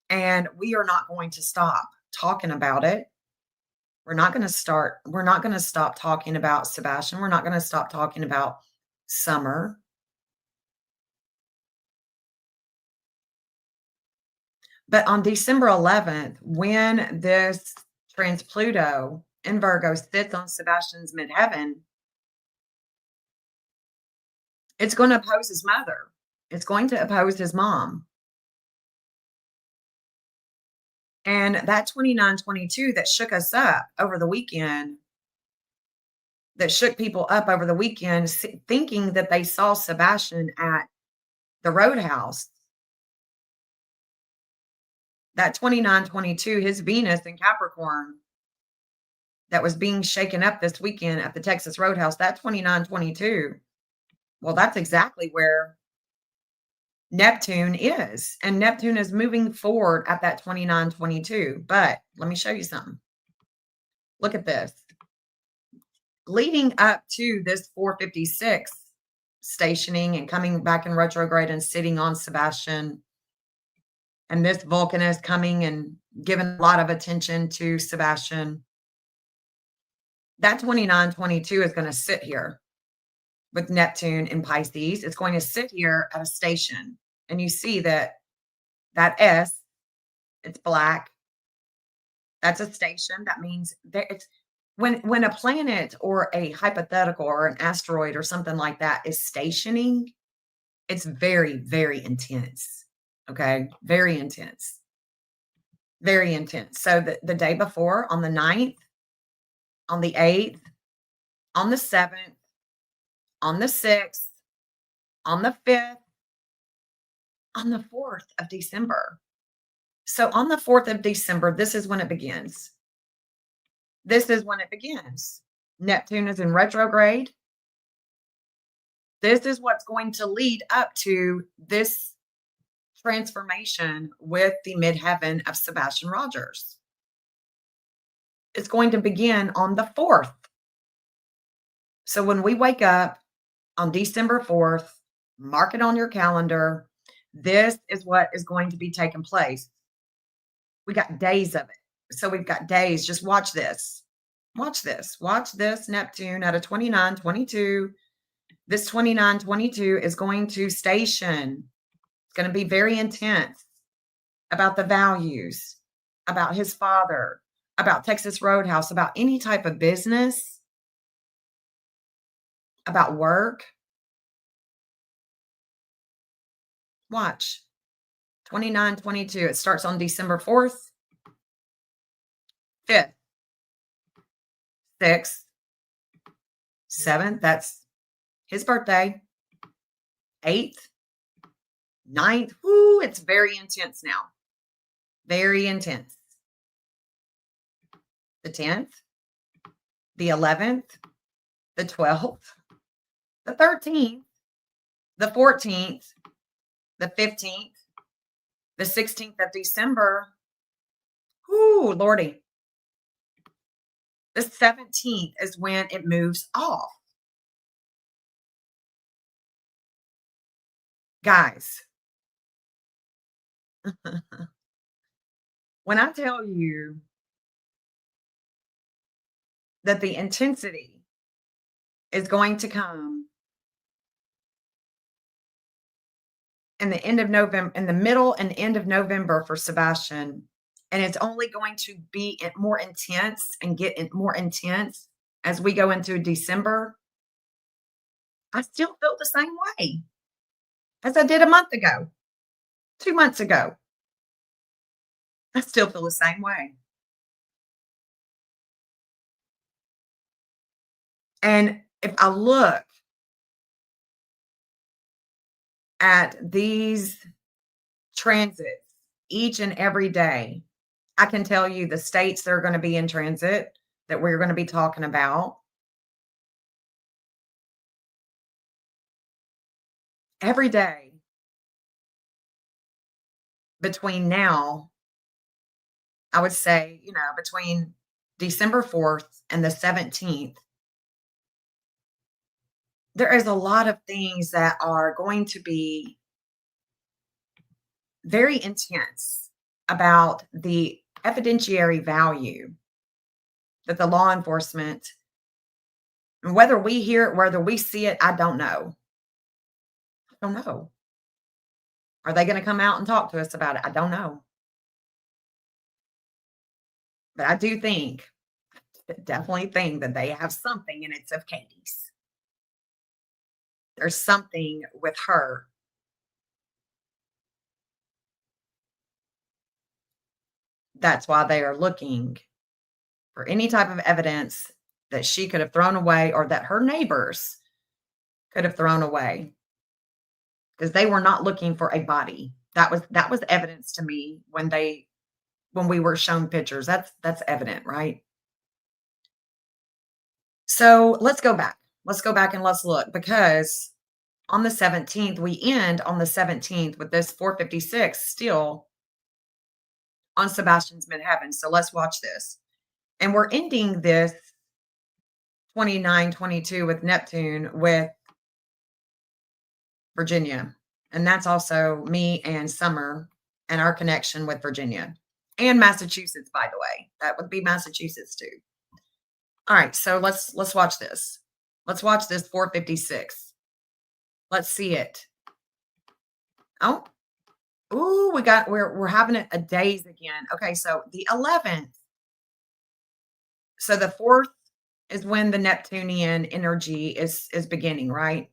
And we are not going to stop talking about it. We're not going to stop talking about Sebastian. We're not going to stop talking about Summer. But on December 11th, when this trans Pluto in Virgo sits on Sebastian's midheaven, it's going to oppose his mother. It's going to oppose his mom. And that 2922 that shook us up over the weekend, that shook people up over the weekend, thinking that they saw Sebastian at the Roadhouse. That 2922, his Venus in Capricorn, that was being shaken up this weekend at the Texas Roadhouse, that 2922, well, that's exactly where Neptune is. And Neptune is moving forward at that 2922. But let me show you something. Look at this. Leading up to this 456 stationing and coming back in retrograde and sitting on Sebastian, and this Vulcan is coming and giving a lot of attention to Sebastian. That 2922 is going to sit here with Neptune in Pisces. It's going to sit here at a station. And you see that S, it's black. That's a station. That means that it's when a planet or a hypothetical or an asteroid or something like that is stationing, it's very, very intense. Okay. Very intense. Very intense. So the day before, on the 9th, on the 8th, on the 7th, on the 6th, on the 5th, on the 4th of December. So on the 4th of December, this is when it begins. This is when it begins. Neptune is in retrograde. This is what's going to lead up to this transformation with the midheaven of Sebastian Rogers. It's going to begin on the 4th. So when we wake up on December 4th, mark it on your calendar. This is what is going to be taking place. We got days of it. So we've got days. Just watch this. Watch this. Watch this Neptune at a 2922. This 2922 is going to station. It's going to be very intense about the values, about his father, about Texas Roadhouse, about any type of business, about work. Watch. 29, 22. It starts on December 4th, 5th, 6th, 7th. That's his birthday. 8th, 9th. Whoo, it's very intense now. Very intense. The 10th, the 11th, the 12th, the 13th, the 14th, the 15th, the 16th of December. Whoo, Lordy. The 17th is when it moves off. Guys, when I tell you that the intensity is going to come in the end of November, in the middle and end of November for Sebastian, and it's only going to be more intense and more intense as we go into December, I still feel the same way as I did a month ago, 2 months ago. I still feel the same way. And if I look at these transits each and every day, I can tell you the states that are going to be in transit that we're going to be talking about every day between now, I would say, between December 4th and the 17th, there is a lot of things that are going to be very intense about the evidentiary value that the law enforcement, and whether we hear it, whether we see it, I don't know. I don't know. Are they going to come out and talk to us about it? I don't know. But I do think, definitely think that they have something, and it's of Katie's. There's something with her. That's why they are looking for any type of evidence that she could have thrown away or that her neighbors could have thrown away, because they were not looking for a body. That was evidence to me when we were shown pictures. That's evident, right? So let's go back. Let's go back and let's look, because on the 17th, we end on the 17th with this 456 still on Sebastian's midheaven. So let's watch this. And we're ending this 29, 22 with Neptune with Virginia. And that's also me and Summer and our connection with Virginia and Massachusetts, by the way. That would be Massachusetts too. All right, so let's watch this. Let's watch this 456. Let's see it. Oh, ooh, we're having a daze again. Okay, so the 11th. So the 4th is when the Neptunian energy is beginning, right?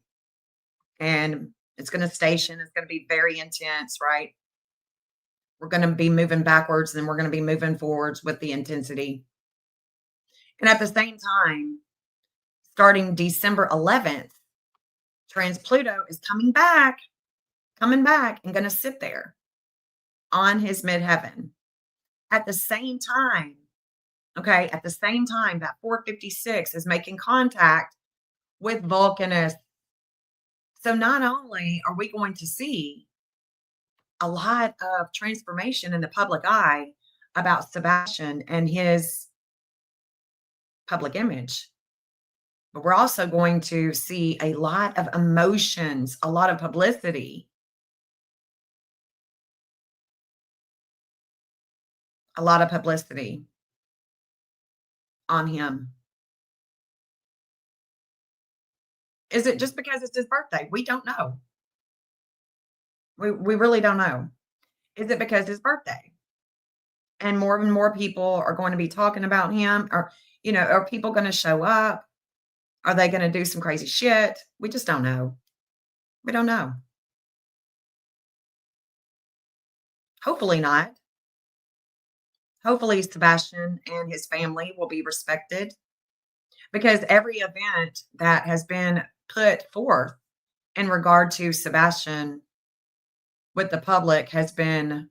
And it's going to station. It's going to be very intense, right? We're going to be moving backwards, and we're going to be moving forwards with the intensity. And at the same time, starting December 11th, trans Pluto is coming back and going to sit there on his midheaven. At the same time, okay, at the same time, that 456 is making contact with Vulcanus. So not only are we going to see a lot of transformation in the public eye about Sebastian and his public image, but we're also going to see a lot of emotions, a lot of publicity, a lot of publicity on him. Is it just because it's his birthday? We don't know. We really don't know. Is it because his birthday? And more people are going to be talking about him, or, are people going to show up? Are they going to do some crazy shit? We just don't know. We don't know. Hopefully not. Hopefully, Sebastian and his family will be respected because every event that has been put forth in regard to Sebastian with the public has been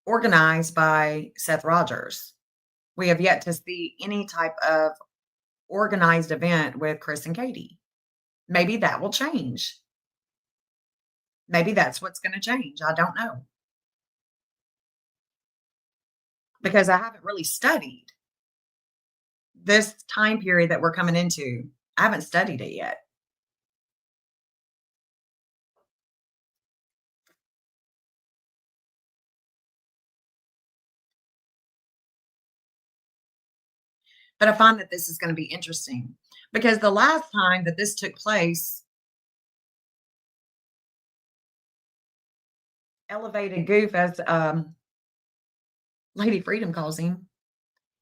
organized by Seth Rogers. We have yet to see any type of organized event with Chris and Katie. Maybe that will change. Maybe that's what's going to change. I don't know because I haven't really studied this time period that we're coming into. I haven't studied it yet. But I find that this is going to be interesting because the last time that this took place, Elevated Goof, as Lady Freedom calls him,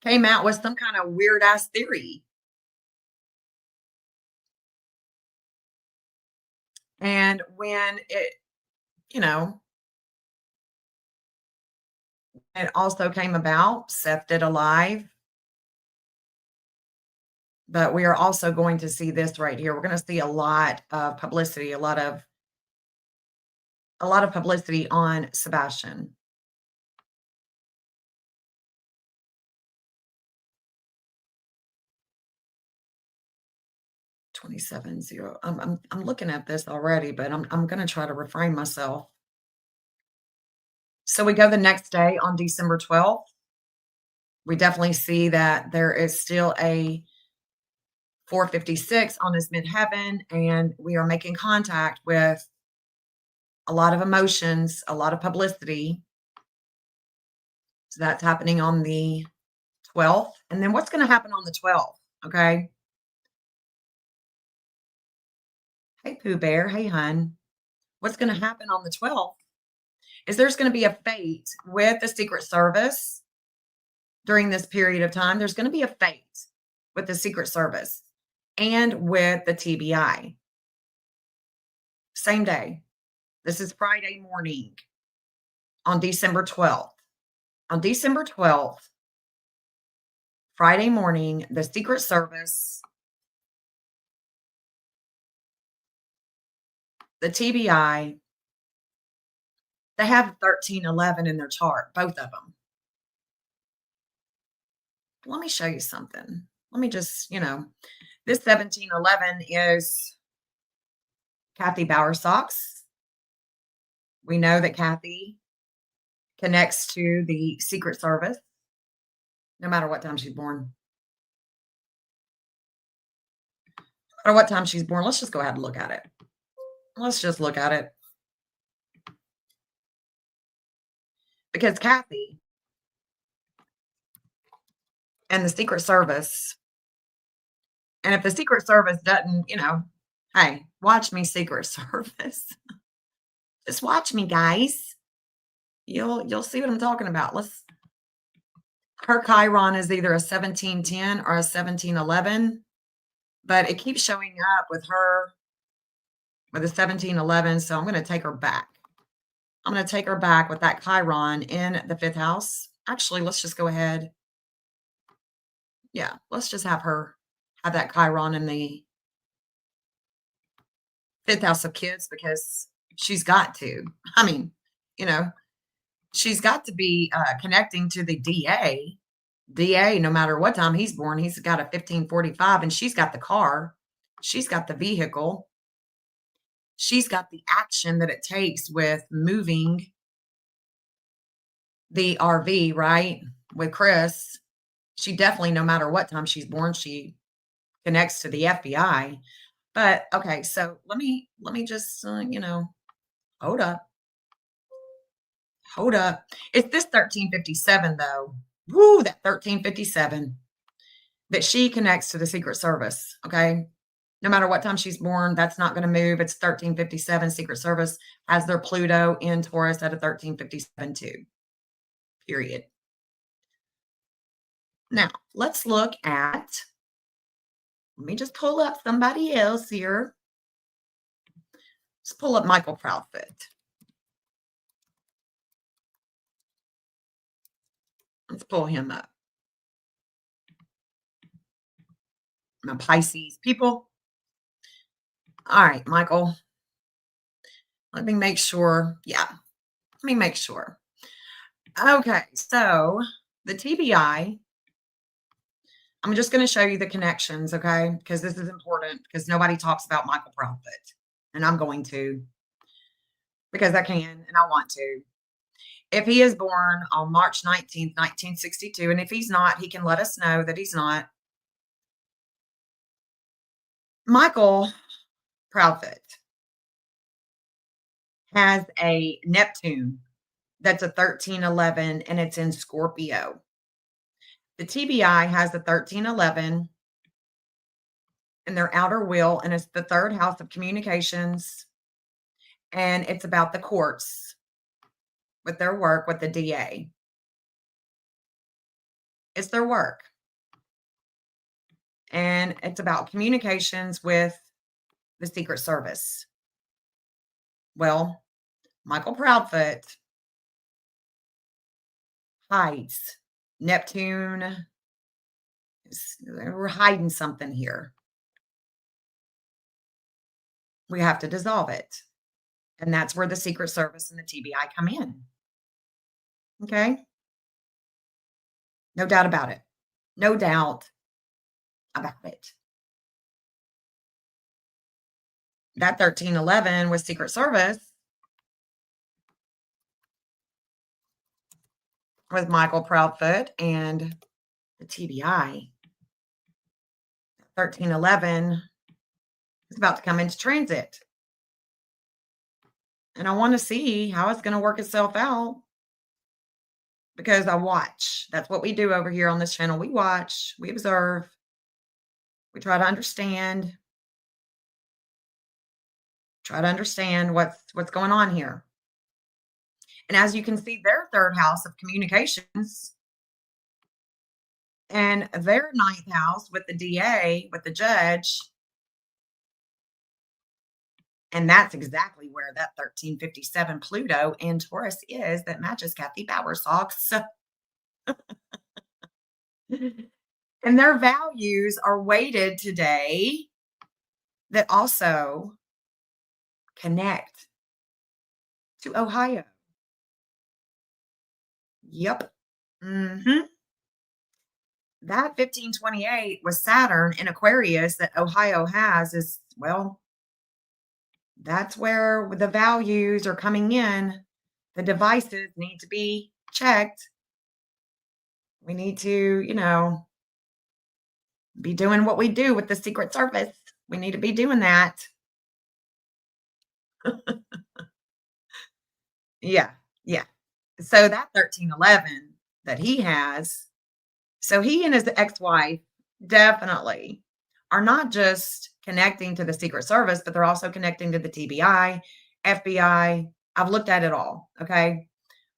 came out with some kind of weird ass theory. And when you know, it also came about, Seth did a live, but we are also going to see this right here. We're going to see a lot of publicity, a lot of publicity on Sebastian. 27-0. I'm looking at this already, but I'm going to try to refrain myself. So we go the next day on December 12th. We definitely see that there is still a 456 on his midheaven, and we are making contact with a lot of emotions, a lot of publicity. So that's happening on the 12th. And then what's going to happen on the 12th? Okay. Hey, Pooh Bear. Hey, hun. What's going to happen on the 12th is there's going to be a fate with the Secret Service during this period of time. There's going to be a fate with the Secret Service and with the TBI. Same day. This is Friday morning on December 12th. On December 12th, Friday morning, the Secret Service, the TBI, they have 1311 in their chart, both of them. Let me show you something. Let me just, this 1711 is Kathy Bowersox. We know that Kathy connects to the Secret Service no matter what time she's born. No matter what time she's born, let's just go ahead and look at it. Let's just look at it. Because Kathy and the Secret Service, and if the Secret Service doesn't, hey, watch me, Secret Service. Just watch me, guys. You'll see what I'm talking about. Her Chiron is either a 1710 or a 1711, but it keeps showing up with her with a 1711. So I'm going to take her back. I'm going to take her back with that Chiron in the 5th house. Actually, let's just go ahead. Yeah, let's just have her have that Chiron in the 5th house of kids because she's got to. I mean, she's got to be connecting to the DA. DA, no matter what time he's born, he's got a 1545, and she's got the car. She's got the vehicle. She's got the action that it takes with moving the RV, right? With Chris. She definitely, no matter what time she's born, she connects to the FBI. But okay, so let me just hold up. Hold up. It's this 1357 though. Woo, that 1357 that she connects to the Secret Service, okay? No matter what time she's born, that's not going to move. It's 1357. Secret Service has their Pluto in Taurus at a 1357 too. Period. Now, let's look at, let me just pull up somebody else here. Let's pull up Michael Proudfoot. Let's pull him up. My Pisces people. All right, Michael. Let me make sure. Yeah, let me make sure. Okay, so the TBI, I'm just going to show you the connections, okay? Because this is important because nobody talks about Michael Profit. And I'm going to because I can and I want to. If he is born on March 19th, 1962, and if he's not, he can let us know that he's not. Michael Proudfoot has a Neptune that's a 1311 and it's in Scorpio. The TBI has a 1311 in their outer wheel, and it's the third house of communications. And it's about the courts with their work with the DA. It's their work. And it's about communications with the Secret Service. Well, Michael Proudfoot hides. Neptune, we're hiding something here. We have to dissolve it. And that's where the Secret Service and the TBI come in. Okay? No doubt about it. No doubt about it. That 1311 was Secret Service with Michael Proudfoot and the TBI. 1311 is about to come into transit. And I want to see how it's going to work itself out because I watch. That's what we do over here on this channel. We watch, we observe, we try to understand what's going on here. And as you can see, their third house of communications and their ninth house with the DA, with the judge. And that's exactly where that 1357 Pluto in Taurus is that matches Kathy Bauer's socks. And their values are weighted today that also connect to Ohio. Yep. That 1528 with Saturn in Aquarius that Ohio has is, well, that's where the values are coming in. The devices need to be checked. We need to, be doing what we do with the Secret Service. We need to be doing that. Yeah, yeah. So that 1311 that he has, so he and his ex-wife definitely are not just connecting to the Secret Service, but they're also connecting to the TBI, FBI. I've looked at it all, okay?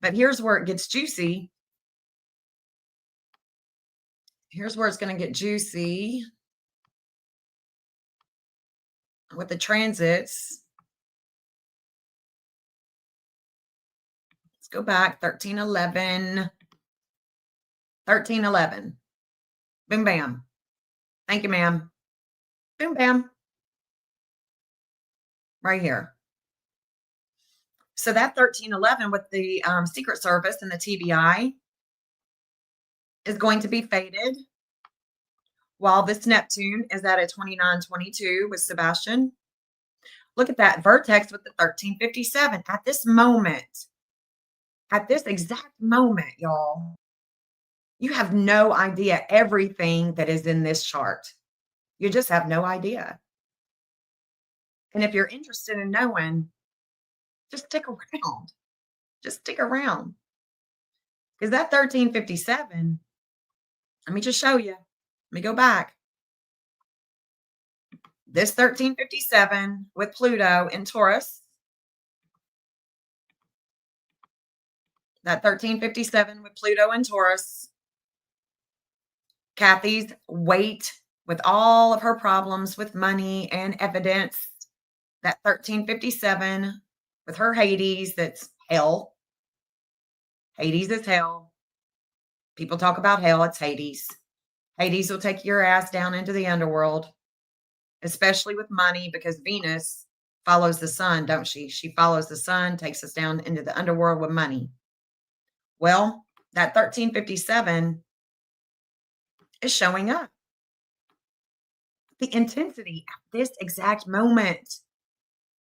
But here's where it gets juicy. Here's where it's going to get juicy with the transits. Let's go back, 1311. 1311. Boom, bam. Thank you, ma'am. Boom, bam. Right here. So that 1311 with the Secret Service and the TBI is going to be faded, while this Neptune is at a 2922 with Sebastian. Look at that vertex with the 1357 at this moment. At this exact moment, y'all. You have no idea everything that is in this chart. You just have no idea. And if you're interested in knowing, just stick around. Just stick around. Because that 1357, let me just show you. Let me go back. This 1357 with Pluto in Taurus. That 1357 with Pluto in Taurus. Kathy's weight with all of her problems with money and evidence. That 1357 with her Hades, that's hell. Hades is hell. People talk about hell, it's Hades. Hades will take your ass down into the underworld, especially with money, because Venus follows the sun, don't she? She follows the sun, takes us down into the underworld with money. Well, that 1357 is showing up. The intensity at this exact moment,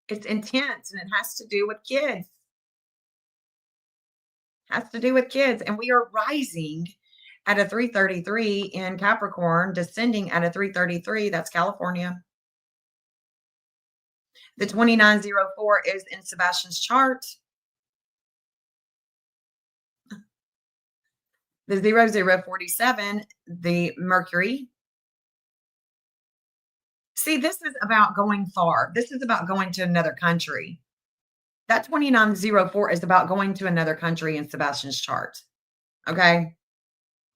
it's intense, and it has to do with kids. Has to do with kids, and we are rising at a 333 in Capricorn, descending at a 333, that's California. The 2904 is in Sebastian's chart. The 0047, the Mercury. See, this is about going far. This is about going to another country. That 2904 is about going to another country in Sebastian's chart. Okay?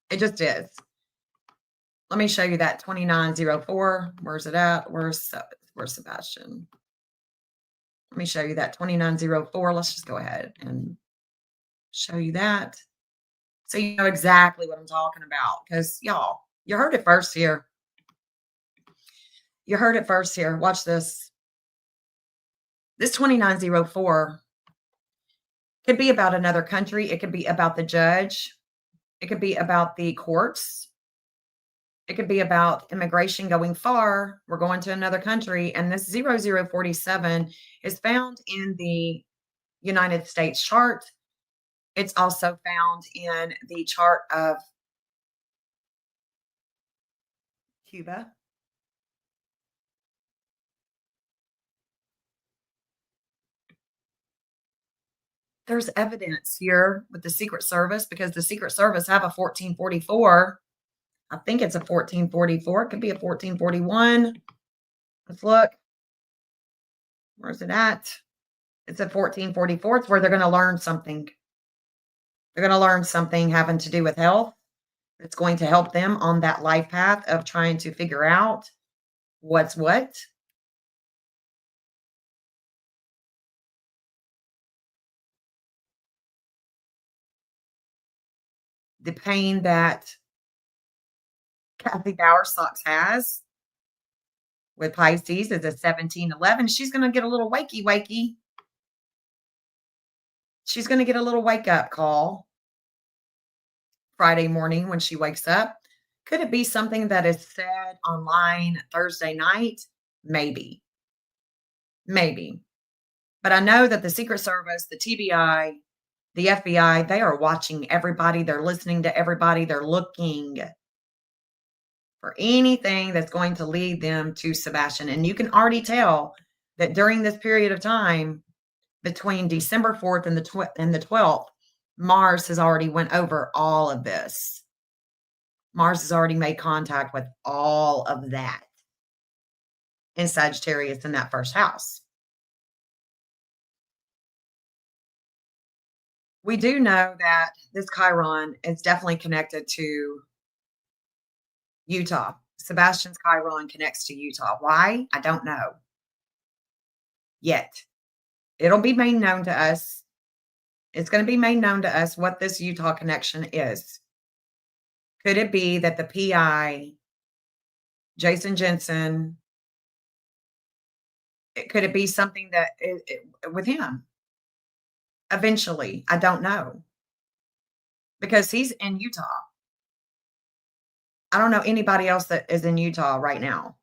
It just is. Let me show you that 2904. Where's it at? Where's Sebastian? Let me show you that 2904. Let's just go ahead and show you that. So you know exactly what I'm talking about. Because y'all, you heard it first here. You heard it first here. Watch this. This 2904 could be about another country. It could be about the judge. It could be about the courts. It could be about immigration going far. We're going to another country. And this 0047 is found in the United States chart. It's also found in the chart of Cuba. There's evidence here with the Secret Service, because the Secret Service have a 1444. I think it's a 1444. It could be a 1441. Let's look. Where's it at? It's a 1444. It's where they're going to learn something. They're going to learn something having to do with health. It's going to help them on that life path of trying to figure out what's what. The pain that Kathy Bowersox has with Pisces is a 1711. She's going to get a little wakey. She's going to get a little wake up call Friday morning when she wakes up. Could it be something that is said online Thursday night? Maybe. But I know that the Secret Service, the TBI, the FBI, they are watching everybody. They're listening to everybody. They're looking for anything that's going to lead them to Sebastian. And you can already tell that during this period of time, between December 4th and the 12th, Mars has already went over all of this. Mars has already made contact with all of that in Sagittarius in that first house. We do know that this Chiron is definitely connected to Utah. Sebastian's Chiron connects to Utah. Why? I don't know yet. It'll be made known to us. It's going to be made known to us what this Utah connection is. Could it be that the PI, Jason Jensen, could it be something that with him? Eventually, I don't know. Because he's in Utah. I don't know anybody else that is in Utah right now.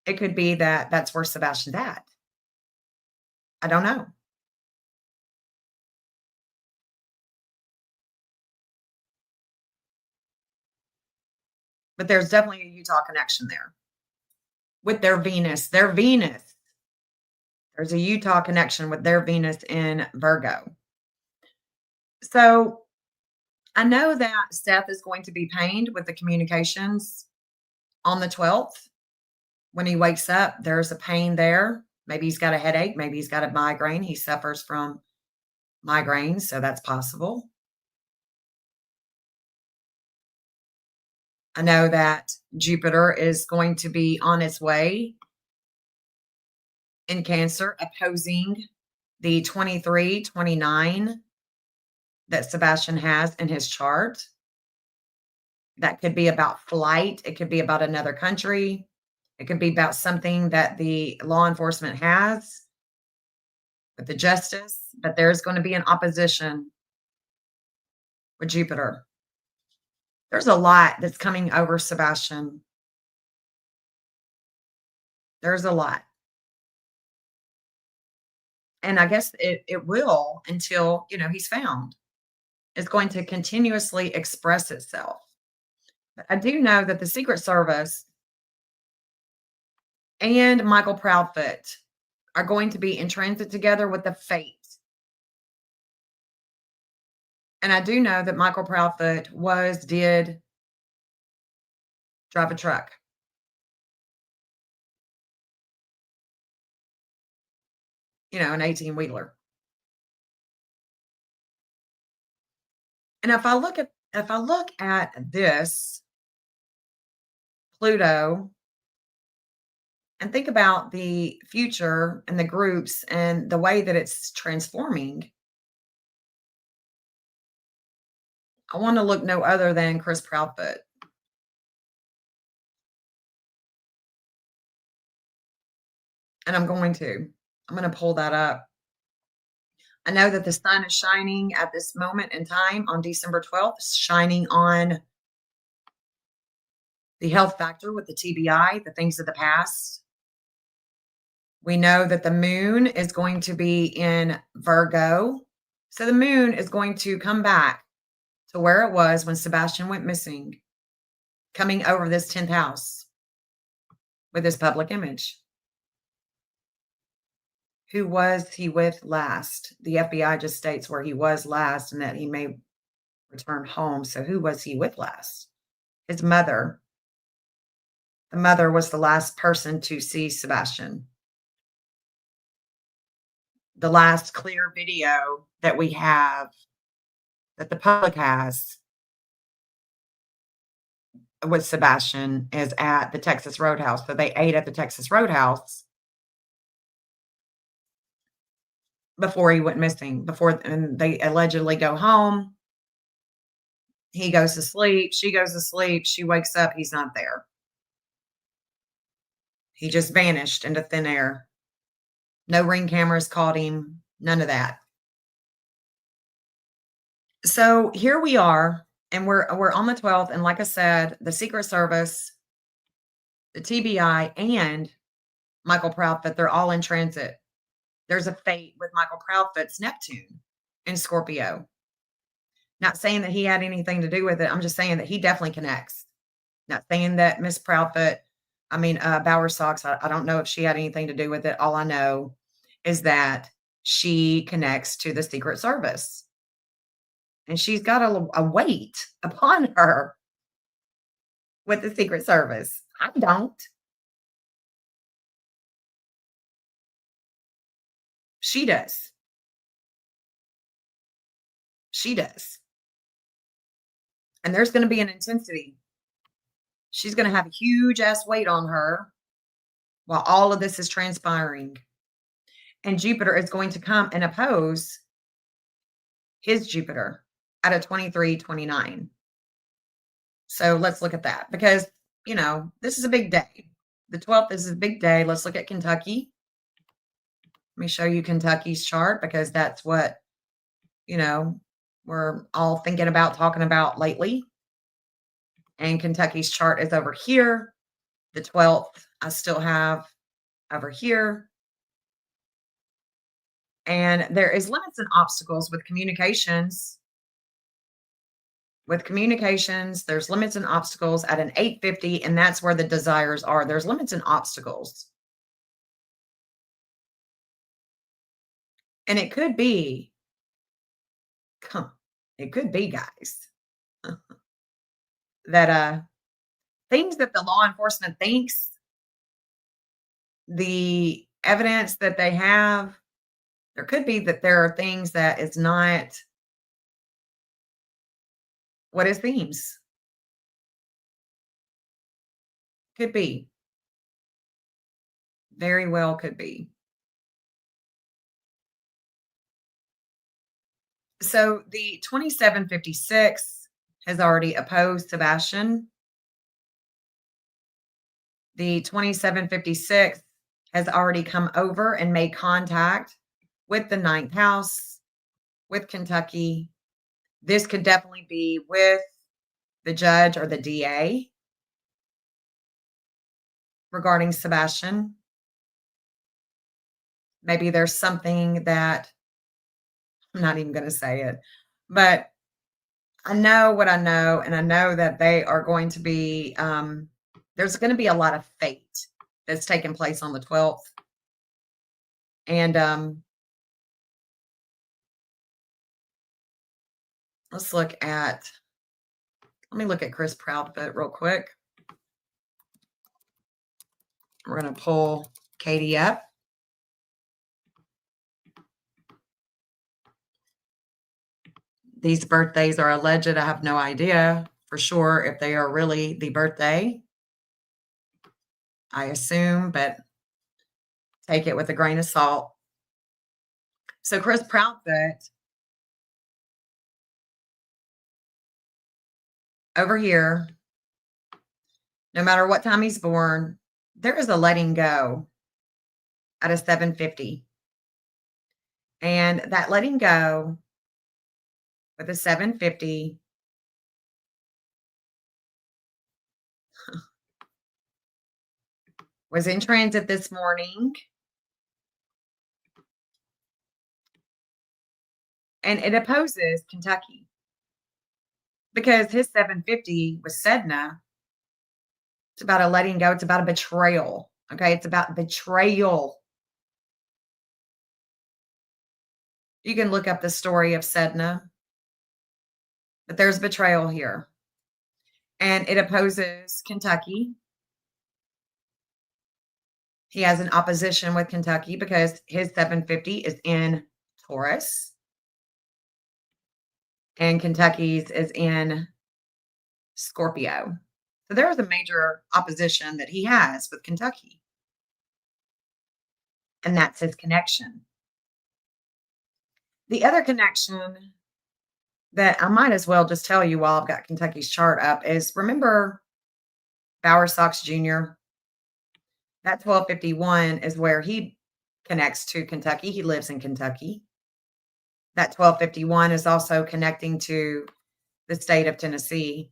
It could be that that's where Sebastian's at. I don't know. But there's definitely a Utah connection there with their Venus. Their Venus. There's a Utah connection with their Venus in Virgo. So I know that Seth is going to be pained with the communications on the 12th. When he wakes up, there's a pain there. Maybe he's got a headache. Maybe he's got a migraine. He suffers from migraines, so that's possible. I know that Jupiter is going to be on its way in Cancer, opposing the 23, 29 that Sebastian has in his chart. That could be about flight, it could be about another country, it could be about something that the law enforcement has with the justice, but there's gonna be an opposition with Jupiter. There's a lot that's coming over Sebastian. There's a lot. And I guess it will until, he's found. It's going to continuously express itself. But I do know that the Secret Service and Michael Proudfoot are going to be in transit together with the fate. And I do know that Michael Proudfoot did drive a truck. An 18-wheeler. And if I look at this Pluto and think about the future and the groups and the way that it's transforming, I want to look no other than Chris Proudfoot. And I'm going to pull that up. I know that the sun is shining at this moment in time on December 12th, shining on the health factor with the TBI, the things of the past. We know that the moon is going to be in Virgo. So the moon is going to come back to where it was when Sebastian went missing, coming over this 10th house with his public image. Who was he with last? The FBI just states where he was last and that he may return home. So who was he with last? His mother. The mother was the last person to see Sebastian. The last clear video that we have, that the public has, with Sebastian is at the Texas Roadhouse. So they ate at the Texas Roadhouse before he went missing. And they allegedly go home. He goes to sleep. She goes to sleep. She wakes up. He's not there. He just vanished into thin air. No ring cameras caught him. None of that. So here we are, and we're on the 12th. And like I said, the Secret Service, the TBI, and Michael Proudfoot, they're all in transit. There's a fate with Michael Proudfoot's Neptune in Scorpio. Not saying that he had anything to do with it. I'm just saying that he definitely connects. Not saying that Miss Proudfoot, Bower Sox, I don't know if she had anything to do with it. All I know is that she connects to the Secret Service. And she's got a weight upon her with the Secret Service. I don't. She does. She does. And there's going to be an intensity. She's going to have a huge ass weight on her while all of this is transpiring. And Jupiter is going to come and oppose his Jupiter at a 23-29. So let's look at that because, this is a big day. The 12th is a big day. Let's look at Kentucky. Let me show you Kentucky's chart because that's what, we're all thinking about, talking about lately. And Kentucky's chart is over here. The 12th, I still have over here. And there is limits and obstacles with communications. With communications, there's limits and obstacles at an 850, and that's where the desires are. There's limits and obstacles. And it could be, guys, that things that the law enforcement thinks, the evidence that they have, there could be that there are things that is not what it seems. Could be. Very well could be. So the 2756 has already opposed Sebastian. The 2756 has already come over and made contact with the ninth house, with Kentucky. This could definitely be with the judge or the DA regarding Sebastian. Maybe there's something that I'm not even going to say it, but I know what I know, and I know that they are going to be, there's going to be a lot of fate that's taking place on the 12th. And let's look at, let me look at Chris Proudfoot real quick. We're going to pull Katie up. These birthdays are alleged. I have no idea for sure if they are really the birthday. I assume, but take it with a grain of salt. So Chris Proudfoot over here, no matter what time he's born, there is a letting go at a 750. And that letting go with a 750 was in transit this morning. And it opposes Kentucky because his 750 was Sedna. It's about a letting go. It's about a betrayal. Okay. It's about betrayal. You can look up the story of Sedna, but there's betrayal here. And it opposes Kentucky. He has an opposition with Kentucky because his 750 is in Taurus and Kentucky's is in Scorpio. So there is a major opposition that he has with Kentucky. And that's his connection. The other connection that I might as well just tell you while I've got Kentucky's chart up is remember Bower Sox Jr.? That 1251 is where he connects to Kentucky. He lives in Kentucky. That 1251 is also connecting to the state of Tennessee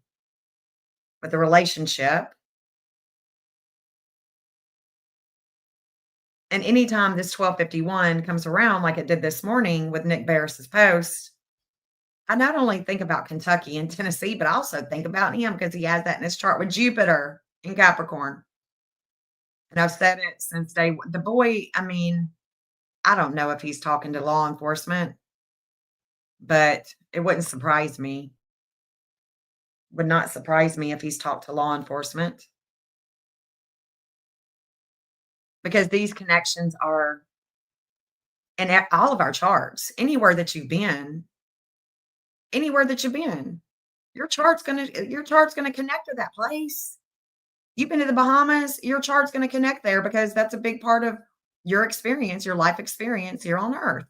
with a relationship. And anytime this 1251 comes around, like it did this morning with Nick Beres's post, I not only think about Kentucky and Tennessee, but I also think about him because he has that in his chart with Jupiter in Capricorn. And I've said it since day one. The boy, I mean, I don't know if he's talking to law enforcement, but it wouldn't surprise me. Would not surprise me if he's talked to law enforcement. Because these connections are in all of our charts. Anywhere that you've been, your chart's gonna connect to that place. You've been to the Bahamas, your chart's gonna connect there because that's a big part of your experience, your life experience here on Earth.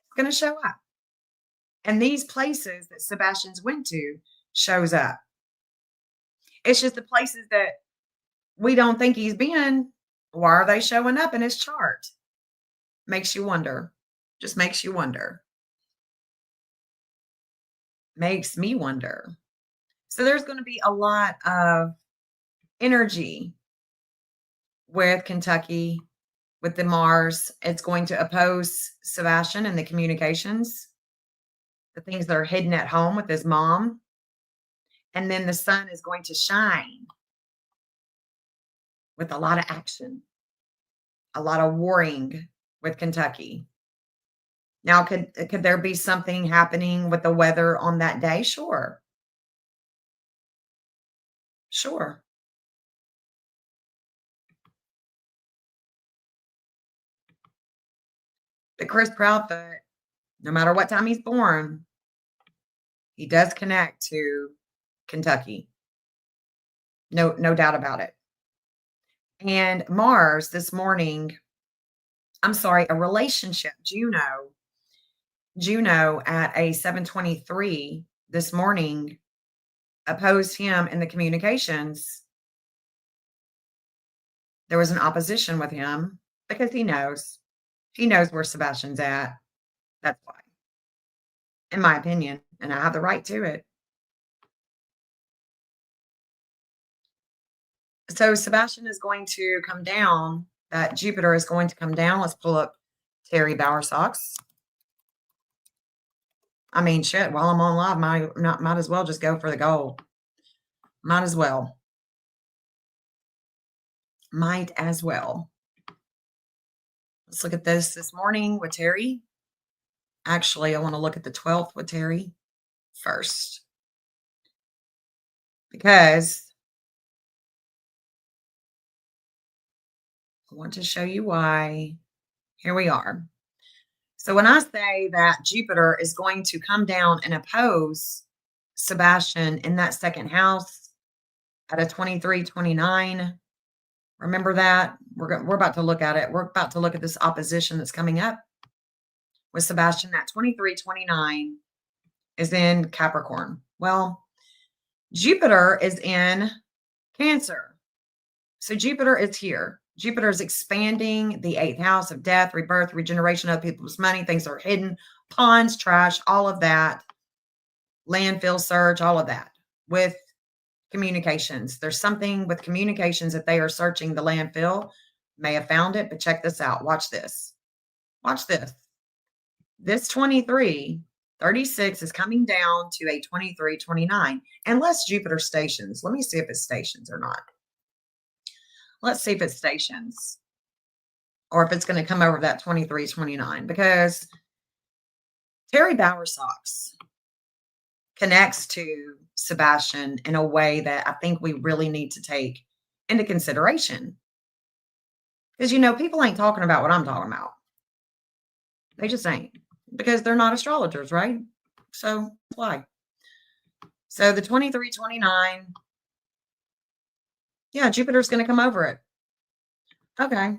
It's gonna show up. And these places that Sebastian's went to shows up. It's just the places that we don't think he's been. Why are they showing up in his chart? Makes you wonder. Just makes you wonder. Makes me wonder. So there's going to be a lot of energy with Kentucky, with the Mars. It's going to oppose Sebastian in the communications, the things that are hidden at home with his mom. And then the sun is going to shine with a lot of action, a lot of warring with Kentucky. Now, could there be something happening with the weather on that day? Sure. Sure. But Chris Proudfoot, no matter what time he's born, he does connect to Kentucky. No doubt about it. And Mars this morning, I'm sorry, a relationship, Juno Juno at a 7:23 this morning opposed him in the communications. There was an opposition with him because he knows where Sebastian's at. That's why, in my opinion, and I have the right to it. So Sebastian is going to come down. That Jupiter is going to come down. Let's pull up Terry Bowersox. I mean, shit. While I'm on live, might as well just go for the gold. Might as well. Might as well. Let's look at this morning with Terry. Actually, I want to look at the 12th with Terry first because I want to show you why. Here we are. So when I say that Jupiter is going to come down and oppose Sebastian in that second house at a 23-29, remember that? We're about to look at it. We're about to look at this opposition that's coming up with Sebastian. That 23-29 is in Capricorn. Well, Jupiter is in Cancer. So Jupiter is here. Jupiter is expanding the 8th house of death, rebirth, regeneration of people's money, things that are hidden, ponds, trash, all of that, landfill search, all of that with communications. There's something with communications that they are searching the landfill. May have found it, but check this out. Watch this. Watch this. This 23-36 is coming down to a 23-29, unless Jupiter stations. Let me see if it stations or not. Let's see if it stations or if it's going to come over that 23-29 because Terry Bowersox connects to Sebastian in a way that I think we really need to take into consideration. Because, people ain't talking about what I'm talking about. They just ain't because they're not astrologers, right? So why? So the 23-29, yeah, Jupiter's going to come over it. Okay.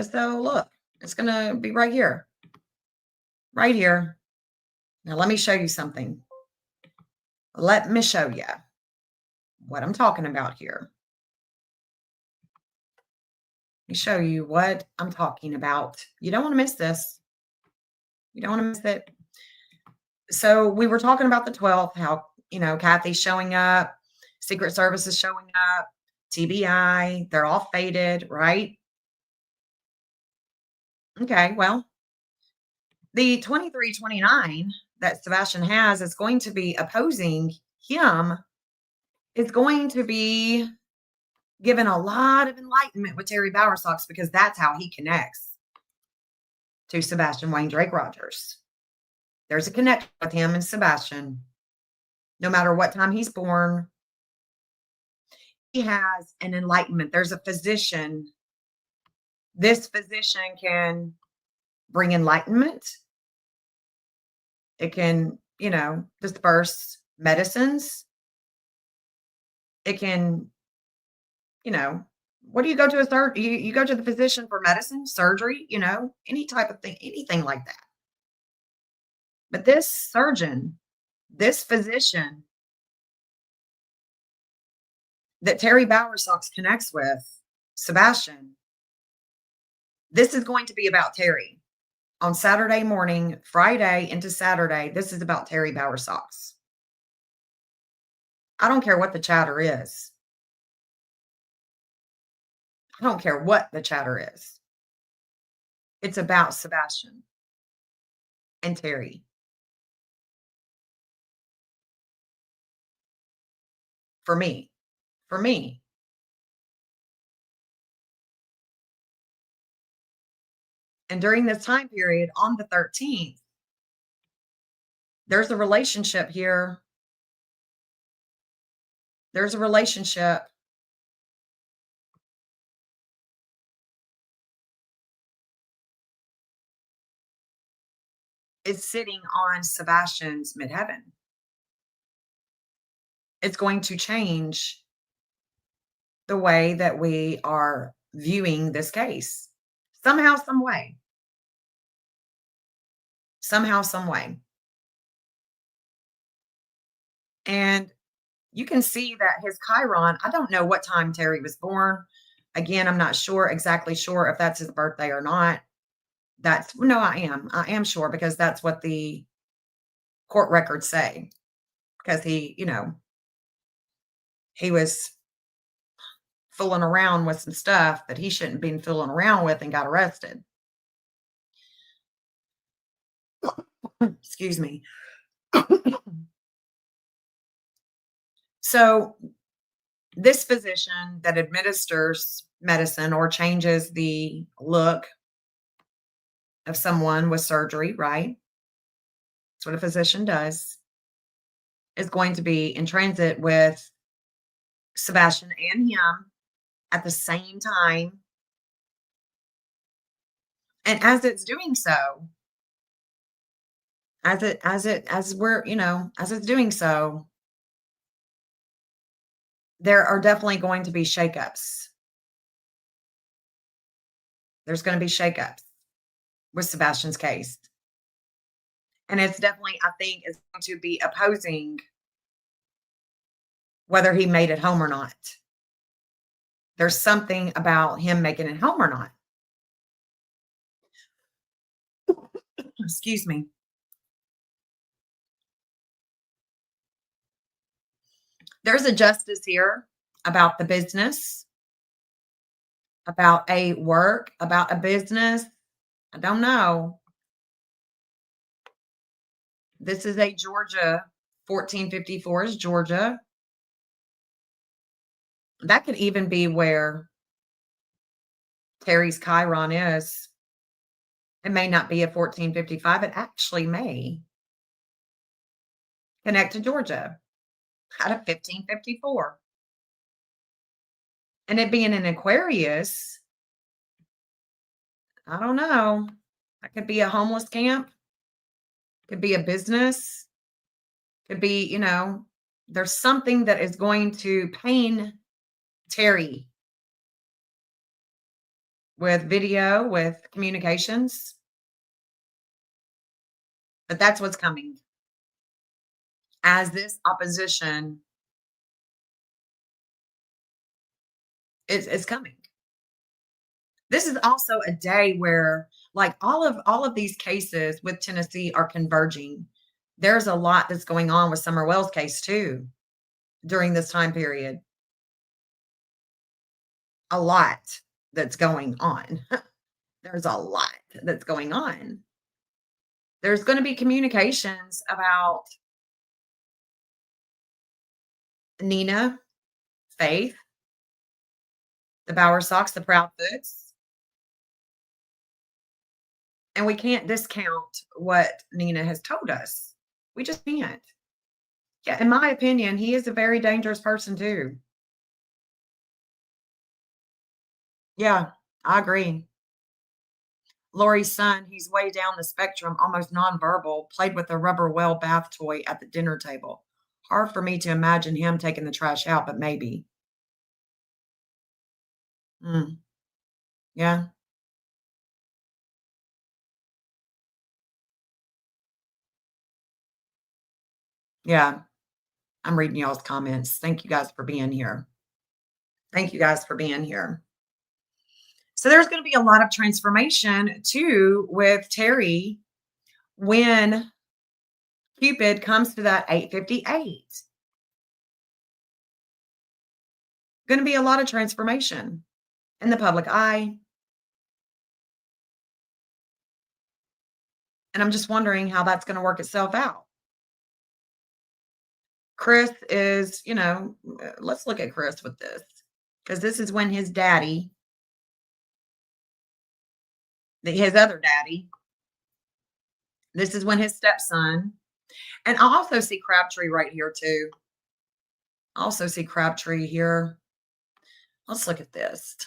So look, it's going to be right here. Right here. Now let me show you something. Let me show you what I'm talking about here. Let me show you what I'm talking about. You don't want to miss this. You don't want to miss it. So we were talking about the 12th, how, Kathy's showing up, Secret Service is showing up, TBI, they're all faded, right? Okay, well, the 23-29 that Sebastian has is going to be opposing him, is going to be given a lot of enlightenment with Terry Bowersox because that's how he connects to Sebastian Wayne Drake Rogers. There's a connection with him and Sebastian. No matter what time he's born, he has an enlightenment. There's a physician. This physician can bring enlightenment. It can, disperse medicines. It can, what do you go to you go to the physician for medicine, surgery, any type of thing, anything like that. But this surgeon, this physician that Terry Bowersox connects with, Sebastian, this is going to be about Terry. On Saturday morning, Friday into Saturday, this is about Terry Bowersox. I don't care what the chatter is. I don't care what the chatter is. It's about Sebastian and Terry. For me. For me. And during this time period, on the 13th, there's a relationship here. There's a relationship. It's sitting on Sebastian's midheaven. It's going to change the way that we are viewing this case. Somehow, some way. somehow, some way. And you can see that his Chiron, I don't know what time Terry was born. Again, I'm not sure, exactly sure if that's his birthday or not. That's no, I am. I am sure because that's what the court records say. Because he was fooling around with some stuff that he shouldn't have been fooling around with and got arrested. Excuse me. So, this physician that administers medicine or changes the look of someone with surgery, right? That's what a physician does, is going to be in transit with Sebastian and him at the same time. And as it's doing so, as we're, as it's doing so, there are definitely going to be shakeups. There's going to be shakeups with Sebastian's case. And it's definitely, I think, is going to be opposing whether he made it home or not. There's something about him making it home or not. Excuse me. There's a justice here about the business, about a work, about a business. I don't know. This is a Georgia, 1454 is Georgia. That could even be where Terry's Chiron is. It may not be a 1455. It actually may connect to Georgia out of 1554. And it being an Aquarius, I don't know. That could be a homeless camp, could be a business, could be, there's something that is going to pain Terry with video, with communications. But that's what's coming as this opposition is coming. This is also a day where, like, all of these cases with Tennessee are converging. There's a lot that's going on with Summer Wells' case too during this time period. A lot that's going on. There's a lot that's going on. There's going to be communications about Nina, Faith, the Bower Sox, the Proudfoots, and we can't discount what Nina has told us. We just can't. Yeah, in my opinion, he is a very dangerous person too. Yeah, I agree. Lori's son, he's way down the spectrum, almost nonverbal, played with a rubber well bath toy at the dinner table. Hard for me to imagine him taking the trash out, but maybe. Mm, yeah, yeah. I'm reading y'all's comments. Thank you guys for being here. Thank you guys for being here. So there's going to be a lot of transformation too with Terry when Cupid comes to that 858. Going to be a lot of transformation in the public eye. And I'm just wondering how that's going to work itself out. Chris is, let's look at Chris with this because this is when his daddy, his other daddy, this is when his stepson, and I also see Crabtree right here too. I also see Crabtree here. Let's look at this.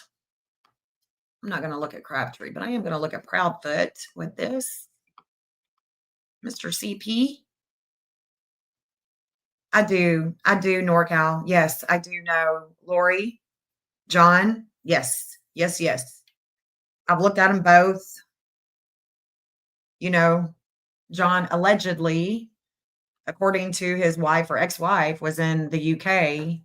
I'm not going to look at Crabtree, but I am going to look at Proudfoot with this. Mr. CP. I do, NorCal. Yes, I do know Lori, John. Yes, yes, yes. I've looked at them both. You know, John allegedly, according to his wife or ex-wife, was in the UK.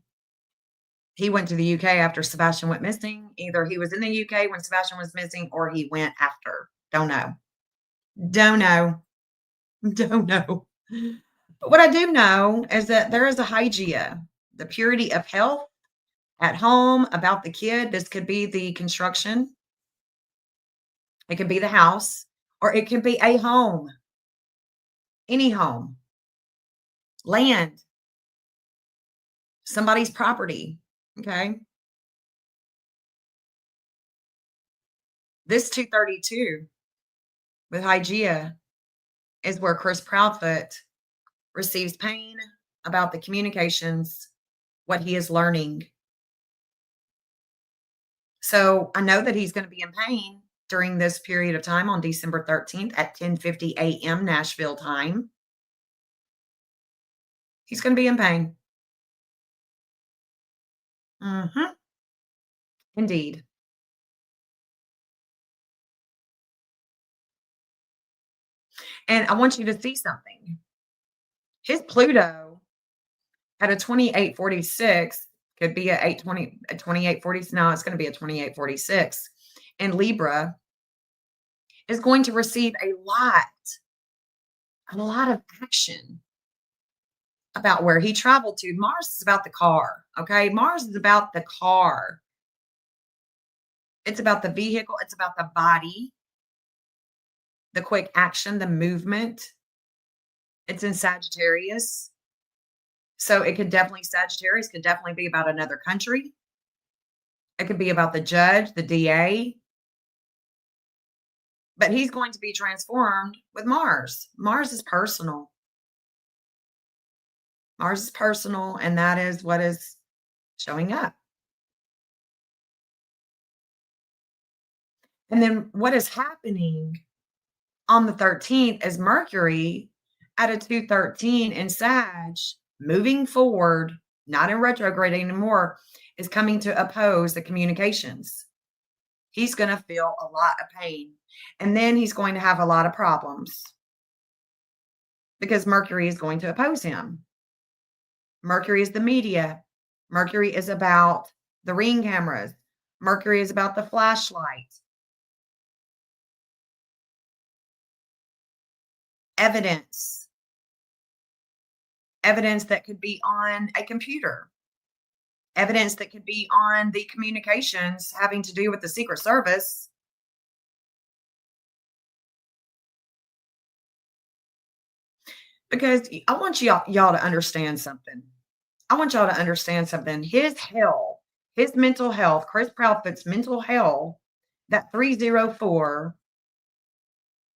He went to the UK after Sebastian went missing. Either he was in the UK when Sebastian was missing or he went after. Don't know. Don't know. Don't know. But what I do know is that there is a hygia, the purity of health at home, about the kid. This could be the construction, it could be the house, or it could be a home, any home, land, somebody's property. Okay. This 232 with hygia is where Chris Proudfoot receives pain about the communications, what he is learning. So I know that he's going to be in pain during this period of time on December 13th at 10:50 a.m. Nashville time. He's going to be in pain. Mhm. Indeed. And I want you to see something. His Pluto at a 2846 could be a 820, a 2840. No, it's going to be a 2846. And Libra is going to receive a lot of action about where he traveled to. Mars is about the car. Okay. Mars is about the car. It's about the vehicle. It's about the body, the quick action, the movement. It's in Sagittarius. So it could definitely, Sagittarius could definitely be about another country. It could be about the judge, the DA, but he's going to be transformed with Mars. Mars is personal. Mars is personal, and that is what is showing up. And then what is happening on the 13th is Mercury at a 213 in Sag, moving forward, not in retrograde anymore, is coming to oppose the communications. He's going to feel a lot of pain. And then he's going to have a lot of problems because Mercury is going to oppose him. Mercury is the media. Mercury is about the ring cameras. Mercury is about the flashlight. Evidence. Evidence that could be on a computer. Evidence that could be on the communications having to do with the Secret Service. Because I want y'all to understand something. I want y'all to understand something. His hell, his mental health, Chris Proudfoot's mental hell, that 304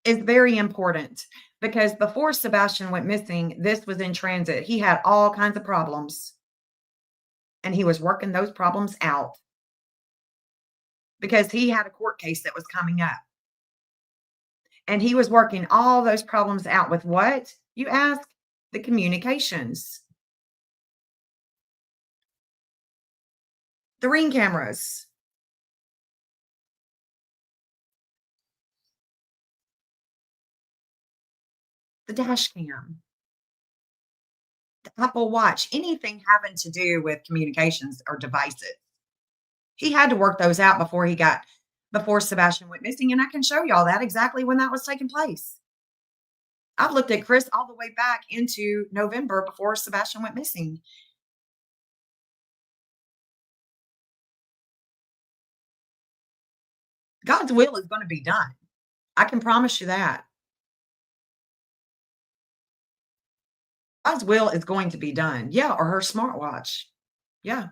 is very important because before Sebastian went missing, this was in transit. He had all kinds of problems and he was working those problems out because he had a court case that was coming up. And he was working all those problems out with what? You ask? The communications, the ring cameras, the dash cam, the Apple Watch, anything having to do with communications or devices. He had to work those out before Sebastian went missing, and I can show y'all that exactly when that was taking place. I've looked at Chris all the way back into November before Sebastian went missing. God's will is going to be done. I can promise you that. God's will is going to be done. Yeah, or her smartwatch. Yeah.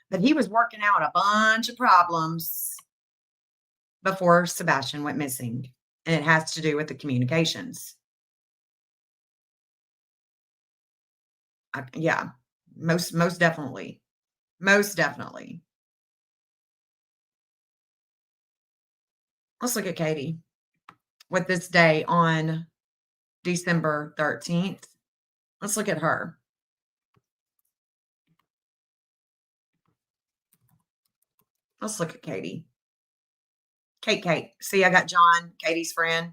But he was working out a bunch of problems before Sebastian went missing. And it has to do with the communications. Yeah, most definitely. Most definitely. Let's look at Katie with this day on December 13th. Let's look at her. Let's look at Katie. Kate. See, I got John, Katie's friend.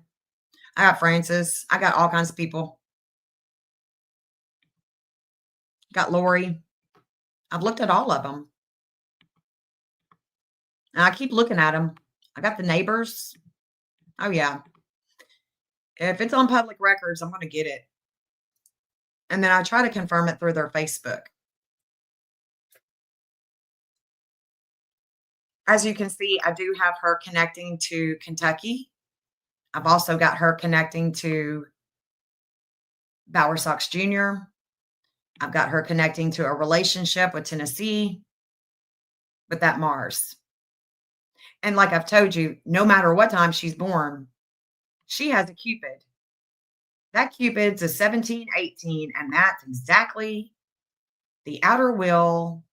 I got Francis. I got all kinds of people. Got Lori. I've looked at all of them. And I keep looking at them. I got the neighbors. Oh, yeah. If it's on public records, I'm going to get it. And then I try to confirm it through their Facebook. As you can see, I do have her connecting to Kentucky. I've also got her connecting to Bower Sox Jr. I've got her connecting to a relationship with Tennessee with that Mars. And like I've told you, no matter what time she's born, she has a Cupid. That Cupid's a 1718, and that's exactly the outer will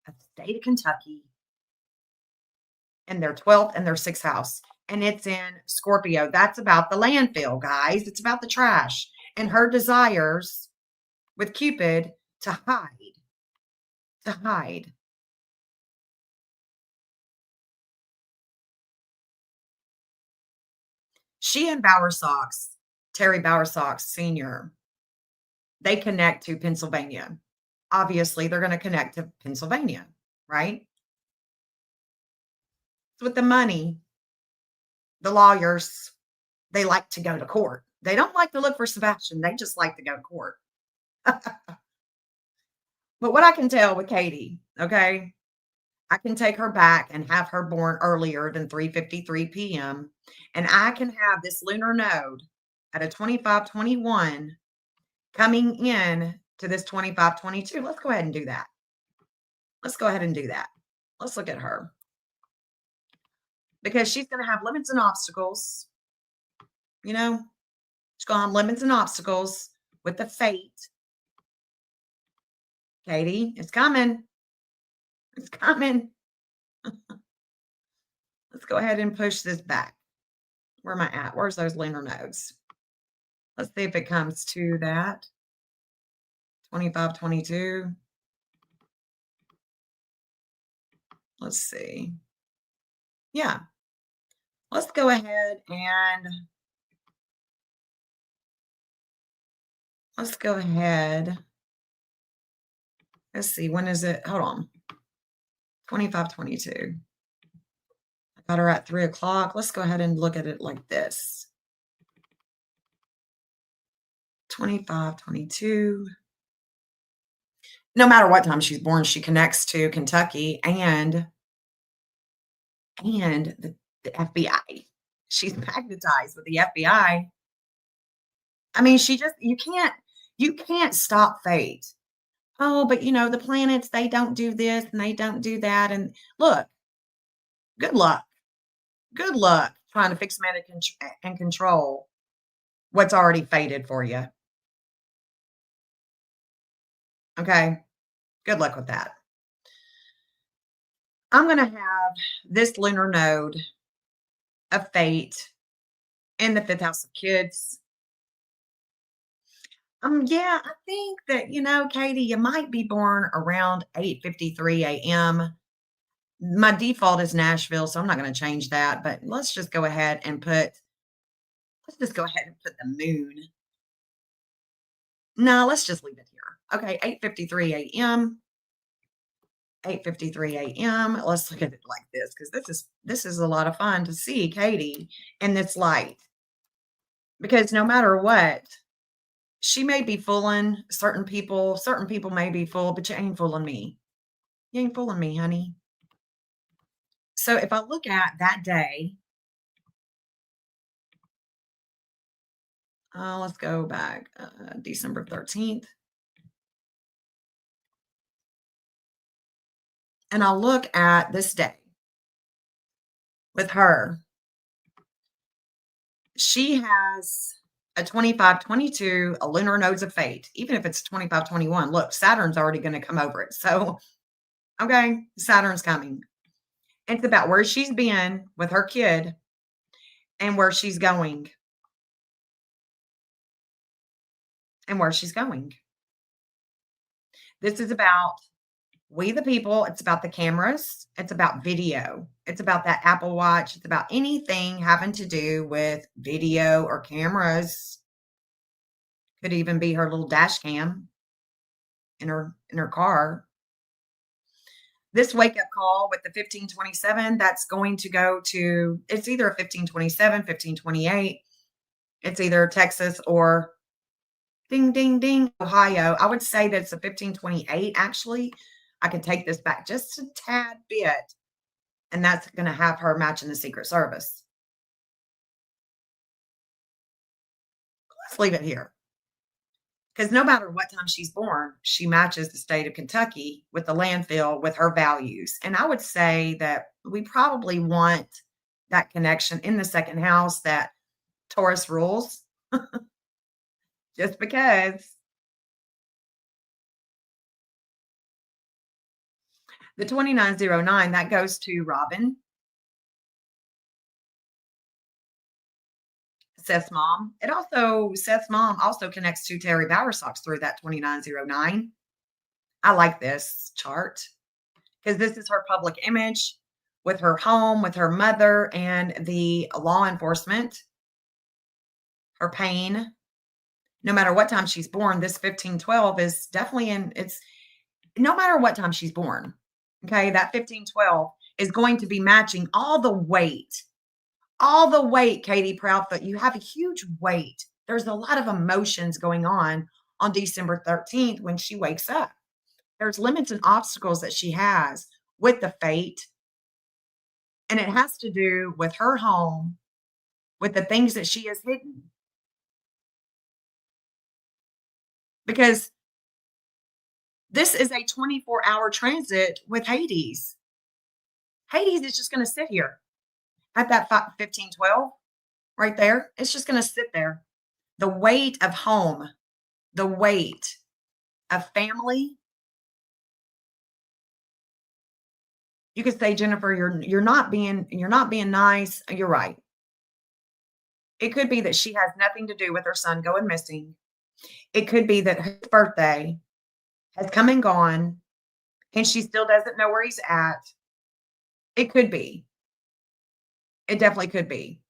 of the state of Kentucky in their 12th and their 6th house. And it's in Scorpio. That's about the landfill, guys. It's about the trash and her desires with Cupid to hide. To hide. She and Terry Bowersox Sr., they connect to Pennsylvania. Obviously, they're going to connect to Pennsylvania, right? So with the money, the lawyers, they like to go to court. They don't like to look for Sebastian. They just like to go to court. But what I can tell with Katie, okay, I can take her back and have her born earlier than 3:53 p.m. And I can have this lunar node at a 2521 coming in to this 2522. Let's go ahead and do that. Let's go ahead and do that. Let's look at her because she's going to have limits and obstacles. You know, she's going to have limits and obstacles with the fate. Katie, it's coming. It's coming. Let's go ahead and push this back. Where am I at? Where's those lunar nodes? Let's see if it comes to that. 2522. Let's see. Yeah. Let's go ahead and let's go ahead. Let's see. When is it? Hold on. 2522. I got her at 3 o'clock. Let's go ahead and look at it like this. 2522. No matter what time she's born, she connects to Kentucky and the FBI. She's magnetized with the FBI. I mean, you can't stop fate. Oh, but the planets, they don't do this and they don't do that. And look, good luck. Good luck trying to fix, manage, and control what's already fated for you. Okay. Good luck with that. I'm going to have this lunar node of fate in the 5th house of kids. Yeah, I think that, Katie, you might be born around 8:53 a.m. My default is Nashville, so I'm not going to change that, but let's just go ahead and put the moon. No, let's just leave it here. Okay, 8:53 a.m. 8:53 a.m. Let's look at it like this because this is a lot of fun to see Katie in this light. Because no matter what, she may be fooling certain people may be fooled, but you ain't fooling me. You ain't fooling me, honey. So if I look at that day, let's go back, December 13th. And I'll look at this day with her. She has a 2522, a lunar nodes of fate, even if it's 2521. Look, Saturn's already going to come over it. So, okay, Saturn's coming. It's about where she's been with her kid and where she's going. And where she's going. This is about we the people. It's about the cameras. It's about video. It's about that Apple Watch. It's about anything having to do with video or cameras. Could even be her little dash cam in her car. This wake up call with the 1527, that's going to go to, it's either a 1527, 1528. It's either Texas or ding, ding, ding, Ohio. I would say that it's a 1528, actually. I can take this back just a tad bit, and that's going to have her matching the Secret Service. Let's leave it here. Because no matter what time she's born, she matches the state of Kentucky with the landfill with her values. And I would say that we probably want that connection in the second house, that Taurus rules, just because. The 2909, that goes to Robin, Seth's mom. Seth's mom also connects to Terry Bowersox through that 2909. I like this chart because this is her public image with her home, with her mother, and the law enforcement, her pain. No matter what time she's born, this 1512 is definitely it's no matter what time she's born. Okay, that 1512 is going to be matching all the weight, Katie Proudfoot. You have a huge weight. There's a lot of emotions going on December 13th when she wakes up. There's limits and obstacles that she has with the fate, and it has to do with her home, with the things that she has hidden. Because this is a 24-hour transit with Hades. Hades is just going to sit here at that 1512 right there. It's just going to sit there. The weight of home, the weight of family. You could say, Jennifer, you're not being nice. You're right. It could be that she has nothing to do with her son going missing. It could be that his birthday has come and gone and she still doesn't know where he's at. It could be. It definitely could be.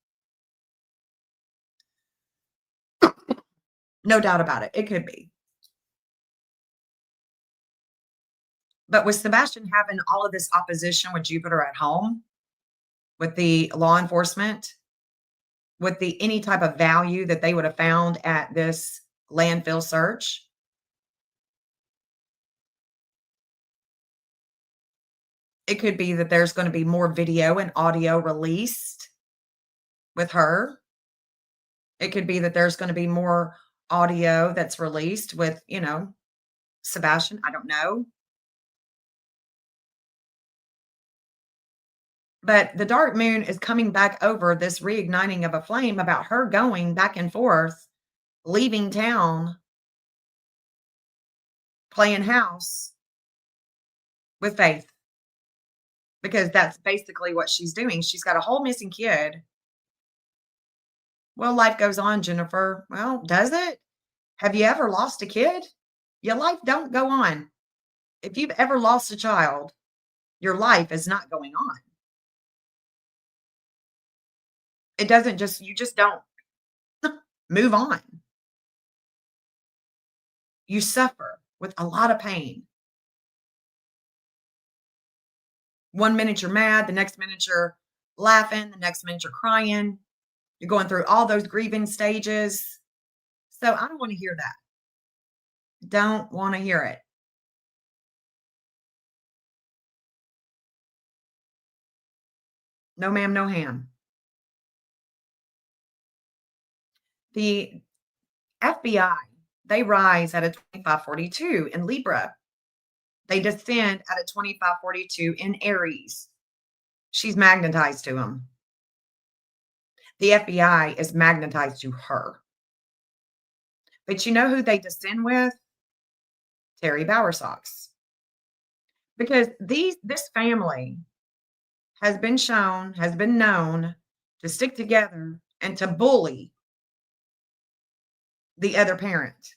No doubt about it. It could be. But with Sebastian having all of this opposition with Jupiter at home, with the law enforcement, with the any type of value that they would have found at this landfill search, it could be that there's going to be more video and audio released with her. It could be that there's going to be more audio that's released with, Sebastian. I don't know. But the dark moon is coming back over this reigniting of a flame about her going back and forth, leaving town, playing house with Faith, because that's basically what she's doing. She's got a whole missing kid. Well, life goes on, Jennifer. Well, does it? Have you ever lost a kid? Your life don't go on. If you've ever lost a child, your life is not going on. It doesn't you just don't move on. You suffer with a lot of pain. One minute you're mad, the next minute you're laughing, the next minute you're crying. You're going through all those grieving stages. So I don't want to hear that. Don't want to hear it. No ma'am, no ham. The FBI, they rise at a 2542 in Libra. They descend at a 2542 in Aries. She's magnetized to him. The FBI is magnetized to her. But you know who they descend with? Terry Bowersox. Because this family has been known to stick together and to bully the other parent.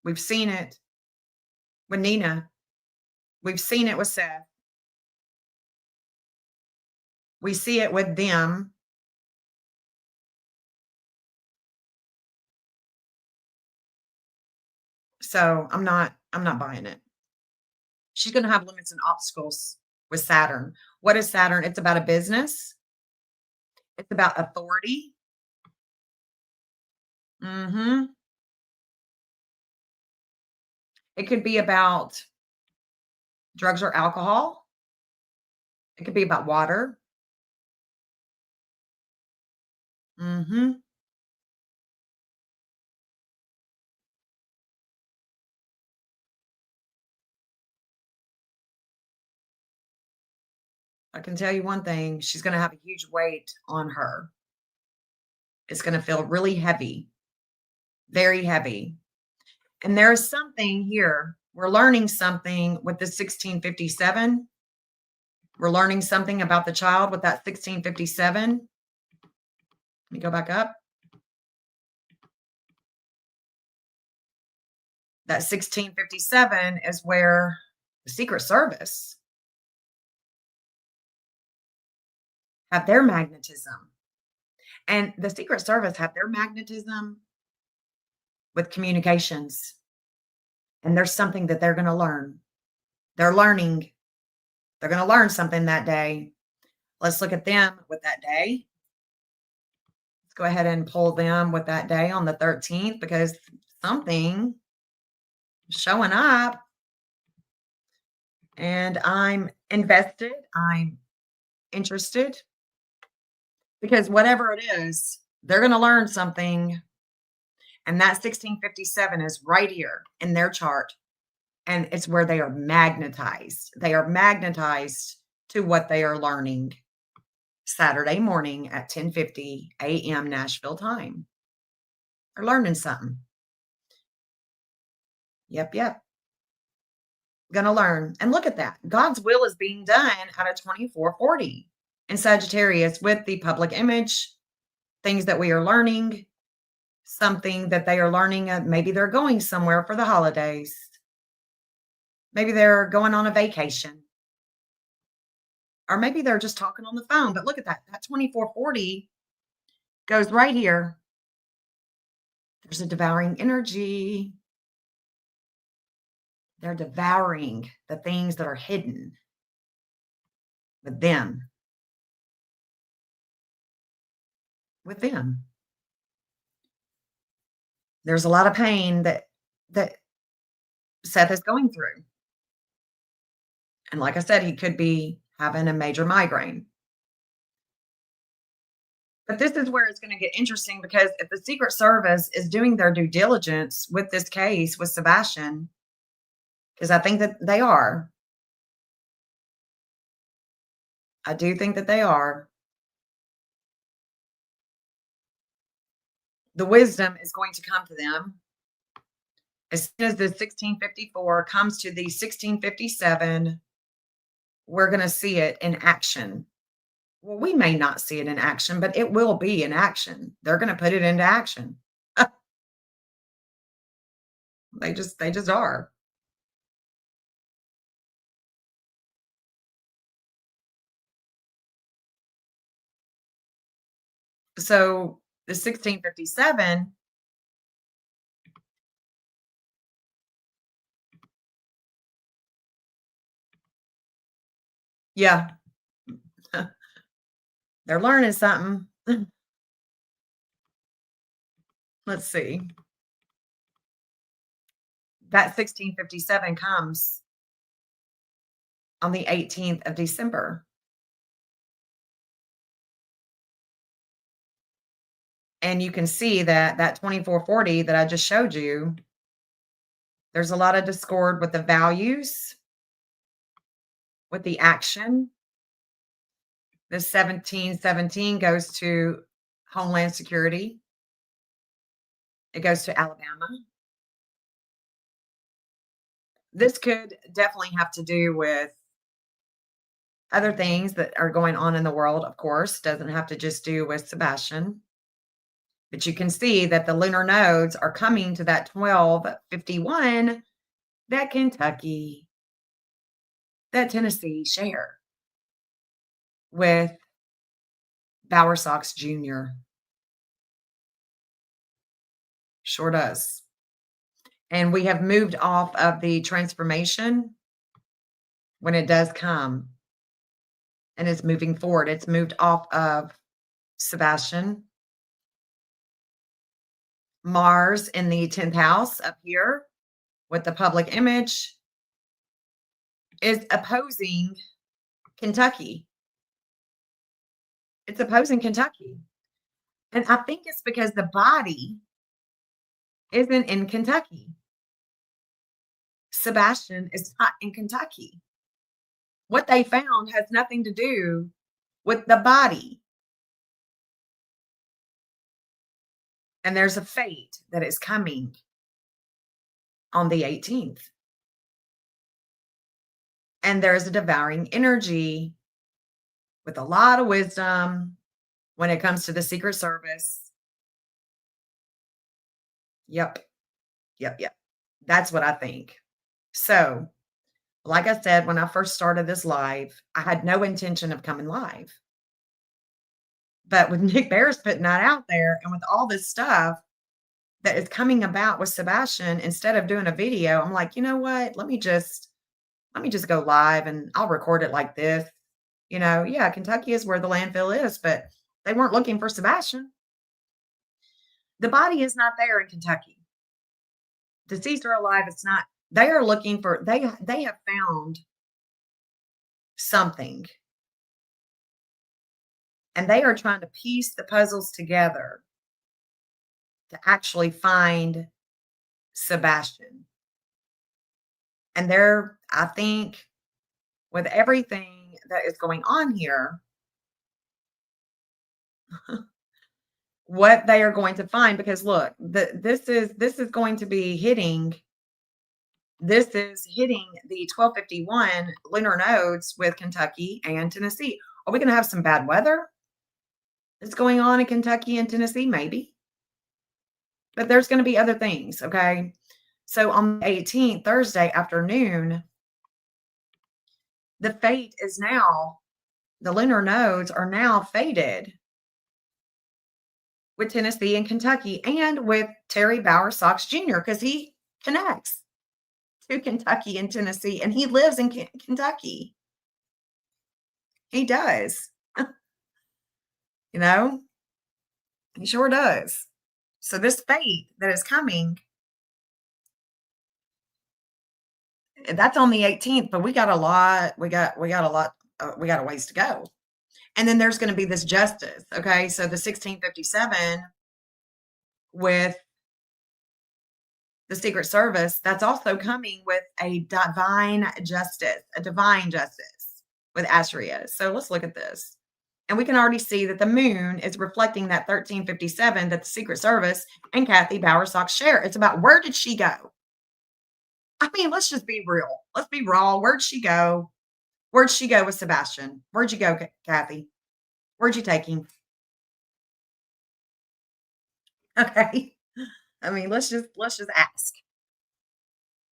We've seen it with Nina. We've seen it with Seth. We see it with them. So I'm not buying it. She's gonna have limits and obstacles with Saturn. What is Saturn? It's about a business. It's about authority. Mhm. It could be about drugs or alcohol. It could be about water. Mhm. I can tell you one thing, she's gonna have a huge weight on her. It's gonna feel really heavy, very heavy. And there's something here. We're learning something with the 1657. We're learning something about the child with that 1657. Let me go back up. That 1657 is where the Secret Service have their magnetism. And the Secret Service have their magnetism with communications. And there's something that they're going to learn. They're learning. They're going to learn something that day. Let's look at them with that day. Let's go ahead and pull them with that day on the 13th because something is showing up and I'm invested. I'm interested because whatever it is, they're going to learn something. And that 1657 is right here in their chart. And it's where they are magnetized. They are magnetized to what they are learning Saturday morning at 10:50 a.m. Nashville time. They're learning something. Yep, yep. Gonna learn. And look at that. God's will is being done out of 2440 in Sagittarius with the public image, things that we are learning, something that they are learning. Maybe they're going somewhere for the holidays. Maybe they're going on a vacation. Or maybe they're just talking on the phone. But look at that. That 2440 goes right here. There's a devouring energy. They're devouring the things that are hidden with them. With them. There's a lot of pain that Seth is going through. And like I said, he could be having a major migraine. But this is where it's going to get interesting because if the Secret Service is doing their due diligence with this case with Sebastian, because I think that they are, I do think that they are, the wisdom is going to come to them. As soon as the 1654 comes to the 1657, we're going to see it in action. Well, we may not see it in action, but it will be in action. They're going to put it into action. They just are. So the 1657, yeah, they're learning something. Let's see. That 1657 comes on the 18th of December. And you can see that that 2440 that I just showed you, there's a lot of discord with the values, with the action. The 1717 goes to Homeland Security. It goes to Alabama. This could definitely have to do with other things that are going on in the world, of course, doesn't have to just do with Sebastian. But you can see that the lunar nodes are coming to that 1251 that Kentucky, that Tennessee share with Bowersox Jr. Sure does. And we have moved off of the transformation when it does come and it's moving forward. It's moved off of Sebastian, Mars in the 10th house up here with the public image is opposing Kentucky. It's opposing Kentucky. And I think it's because the body isn't in Kentucky. Sebastian is not in Kentucky. What they found has nothing to do with the body. And there's a fate that is coming on the 18th. And there's a devouring energy with a lot of wisdom when it comes to the Secret Service. Yep. Yep. That's what I think. So, like I said, when I first started this live, I had no intention of coming live. But with Nick Beres putting that out there and with all this stuff that is coming about with Sebastian, instead of doing a video, I'm like, you know what? Let me just go live and I'll record it like this. Yeah, Kentucky is where the landfill is, but they weren't looking for Sebastian. The body is not there in Kentucky. Deceased or alive, it's not. They are looking for, they have found something. And they are trying to piece the puzzles together to actually find Sebastian. And I think, with everything that is going on here, what they are going to find, because look, this is going to be hitting. This is hitting the 1251 lunar nodes with Kentucky and Tennessee. Are we going to have some bad weather that's going on in Kentucky and Tennessee? Maybe. But there's going to be other things, okay? So on the 18th, Thursday afternoon, the fate is now, the lunar nodes are now fated with Tennessee and Kentucky and with Terry Bowersox Jr. because he connects to Kentucky and Tennessee, and he lives in Kentucky. He does. He sure does. So this fate that is coming, that's on the 18th, but we got a lot. We got a lot. We got a ways to go. And then there's going to be this justice. Okay. So the 1657 with the Secret Service, that's also coming with a divine justice with Astria. So let's look at this. And we can already see that the moon is reflecting that 1357 that the Secret Service and Kathy Bowersox share. It's about, where did she go? I mean, let's just be real. Let's be raw. Where'd she go? Where'd she go with Sebastian? Where'd you go, Kathy? Where'd you take him? Okay. I mean, let's just ask.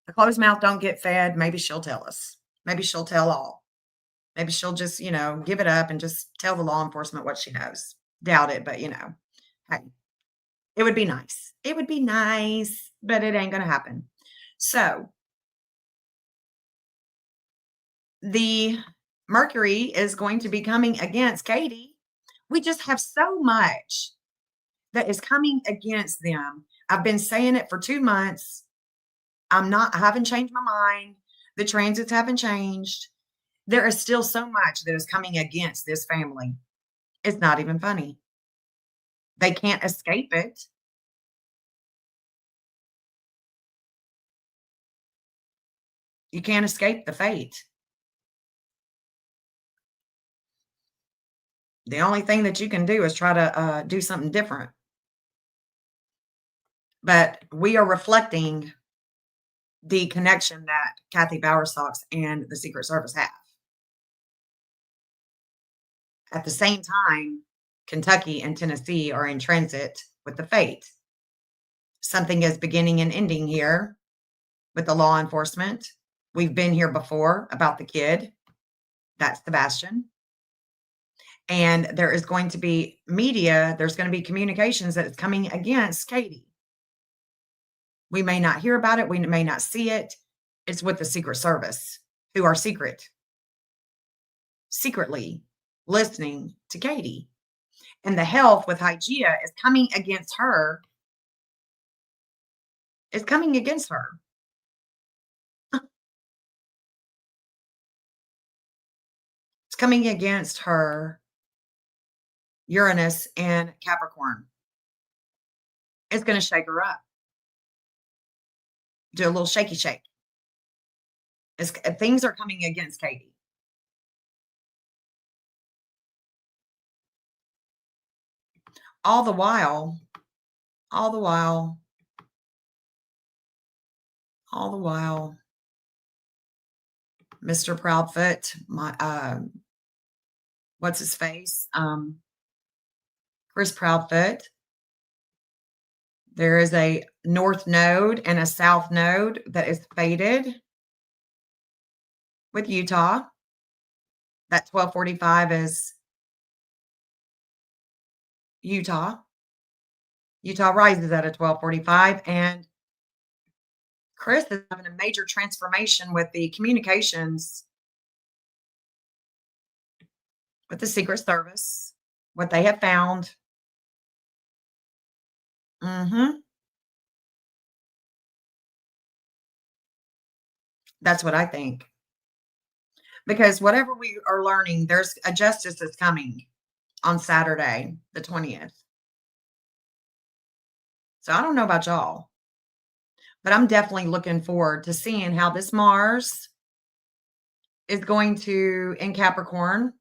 A closed mouth don't get fed. Maybe she'll tell us. Maybe she'll tell all. Maybe she'll just, give it up and just tell the law enforcement what she knows. Doubt it, but hey, it would be nice. It would be nice, but it ain't going to happen. So the Mercury is going to be coming against Katie. We just have so much that is coming against them. I've been saying it for 2 months. I haven't changed my mind. The transits haven't changed. There is still so much that is coming against this family. It's not even funny. They can't escape it. You can't escape the fate. The only thing that you can do is try to do something different. But we are reflecting the connection that Kathy Bowersox and the Secret Service have. At the same time, Kentucky and Tennessee are in transit with the fate. Something is beginning and ending here with the law enforcement. We've been here before about the kid. That's Sebastian. And there is going to be media, there's going to be communications that is coming against Katie. We may not hear about it, we may not see it. It's with the Secret Service, who are secretly listening to Katie. And the health with Hygeia is coming against her. Is coming against her. It's coming against her Uranus and Capricorn. It's going to shake her up. Do a little shaky shake. Things are coming against Katie. All the while, all the while, all the while, Mr. Proudfoot, what's his face? Chris Proudfoot. There is a north node and a south node that is fated with Utah. That 1245 is Utah. Utah rises at a 1245, and Chris is having a major transformation with the communications with the Secret Service, what they have found. That's what I think. Because whatever we are learning, there's a justice that's coming on Saturday, the 20th. So I don't know about y'all, but I'm definitely looking forward to seeing how this Mars is going to in Capricorn.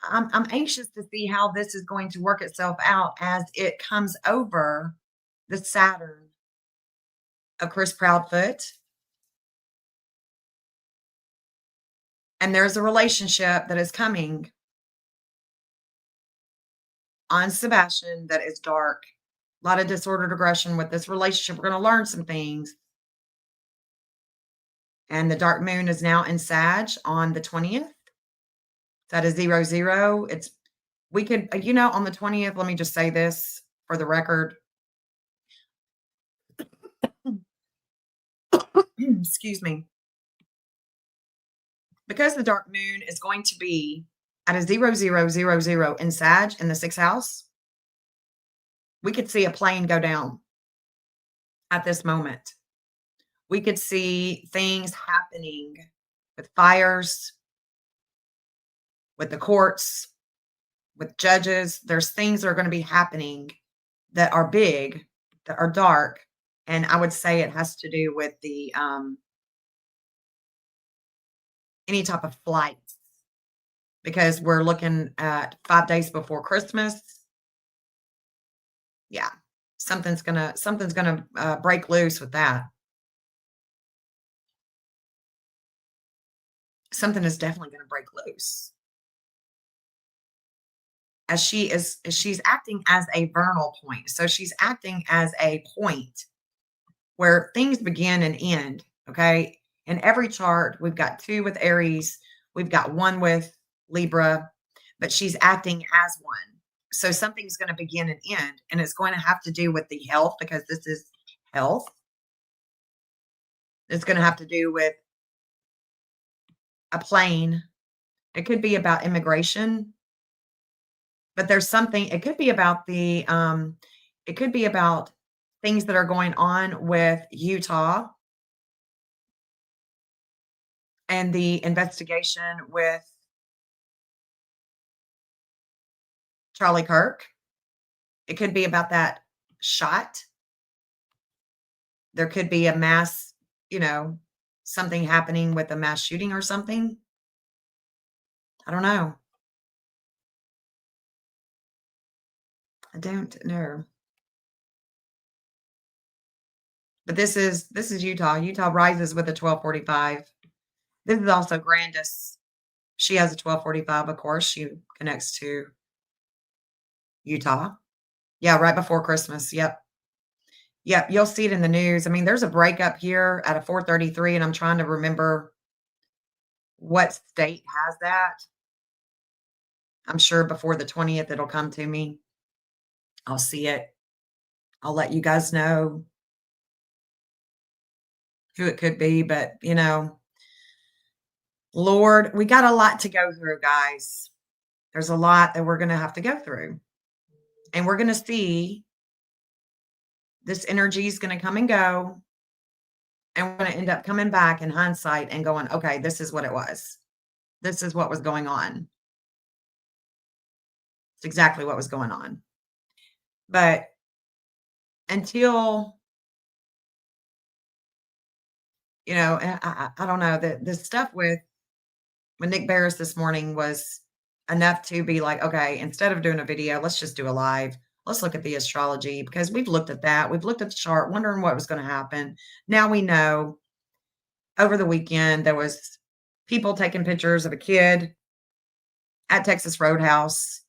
I'm anxious to see how this is going to work itself out as it comes over the Saturn of Chris Proudfoot. And there's a relationship that is coming on Sebastian that is dark. A lot of disordered aggression with this relationship. We're going to learn some things. And the dark moon is now in Sag on the 20th. That is 00. We could, on the 20th, let me just say this for the record. Excuse me. Because the dark moon is going to be at a 0000 in Sag in the 6th house, we could see a plane go down at this moment. We could see things happening with fires, with the courts, with judges. There's things that are going to be happening that are big, that are dark. And I would say it has to do with the any type of flights, because we're looking at 5 days before Christmas. Yeah, something's gonna break loose with that. Something is definitely gonna break loose. As she's acting as a vernal point. So she's acting as a point where things begin and end. Okay. In every chart, we've got 2 with Aries, we've got 1 with Libra, but she's acting as one. So something's going to begin and end, and it's going to have to do with the health, because this is health. It's going to have to do with a plane. It could be about immigration, but there's something, it could be about it could be about things that are going on with Utah and the investigation with Charlie Kirk. It could be about that shot. There could be a mass, something happening with a mass shooting or something. I don't know. I don't know. But this is Utah. Utah rises with a 1245. This is also Grandis. She has a 1245, of course. She connects to Utah. Yeah, right before Christmas. Yep. Yep, you'll see it in the news. I mean, there's a breakup here at a 433, and I'm trying to remember what state has that. I'm sure before the 20th, it'll come to me. I'll see it. I'll let you guys know who it could be, but, Lord, we got a lot to go through, guys. There's a lot that we're gonna have to go through, and we're gonna see this energy is gonna come and go, and we're gonna end up coming back in hindsight and going, "Okay, this is what it was. This is what was going on. It's exactly what was going on." But until, I don't know, the stuff with Nick Beres this morning was enough to be like, "Okay, instead of doing a video, let's just do a live. Let's look at the astrology," because we've looked at that. We've looked at the chart, wondering what was gonna happen. Now we know. Over the weekend, there was people taking pictures of a kid at Texas Roadhouse,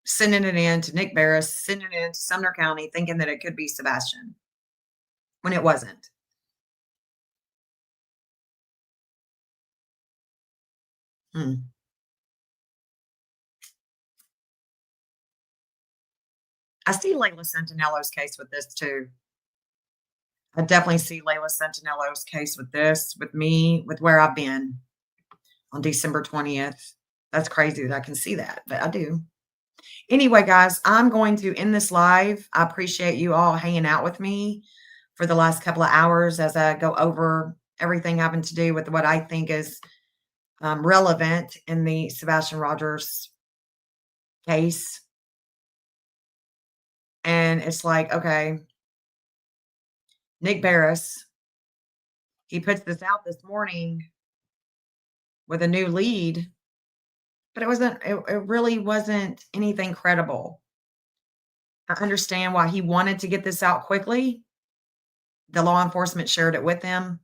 sending it in to Nick Beres, sending it in to Sumner County, thinking that it could be Sebastian, when it wasn't. Hmm. I see Layla Santinello's case with this too. I definitely see Layla Santinello's case with this, with me, with where I've been on December 20th. That's crazy that I can see that, but I do. Anyway, guys, I'm going to end this live. I appreciate you all hanging out with me for the last couple of hours as I go over everything having to do with what I think is relevant in the Sebastian Rogers case. And it's like, okay, Nick Beres, he puts this out this morning with a new lead, but it really wasn't anything credible. I understand why he wanted to get this out quickly. The law enforcement shared it with him.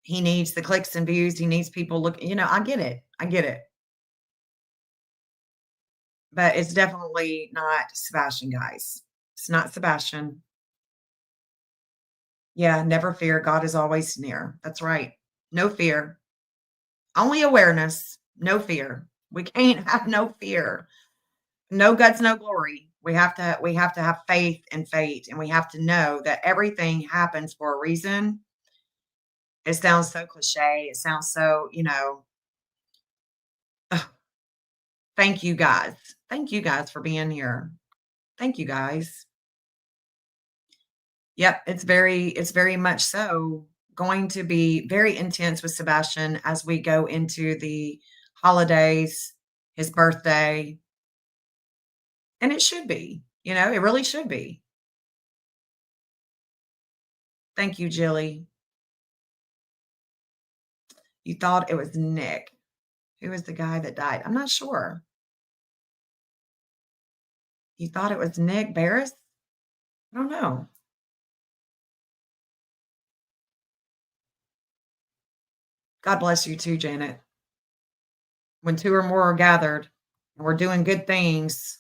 He needs the clicks and views. He needs people looking, I get it. I get it. But it's definitely not Sebastian, guys. It's not Sebastian. Yeah, never fear. God is always near. That's right. No fear. Only awareness. No fear. We can't have no fear. No guts, no glory. We have to have faith and fate, and we have to know that everything happens for a reason. It sounds so cliche. It sounds so, thank you guys. Thank you guys for being here. Thank you guys. Yep, it's very much so going to be very intense with Sebastian as we go into the holidays, his birthday. And it should be, it really should be. Thank you, Jilly. You thought it was Nick. Who was the guy that died? I'm not sure. You thought it was Nick Beres? I don't know. God bless you too, Janet. When two or more are gathered and we're doing good things,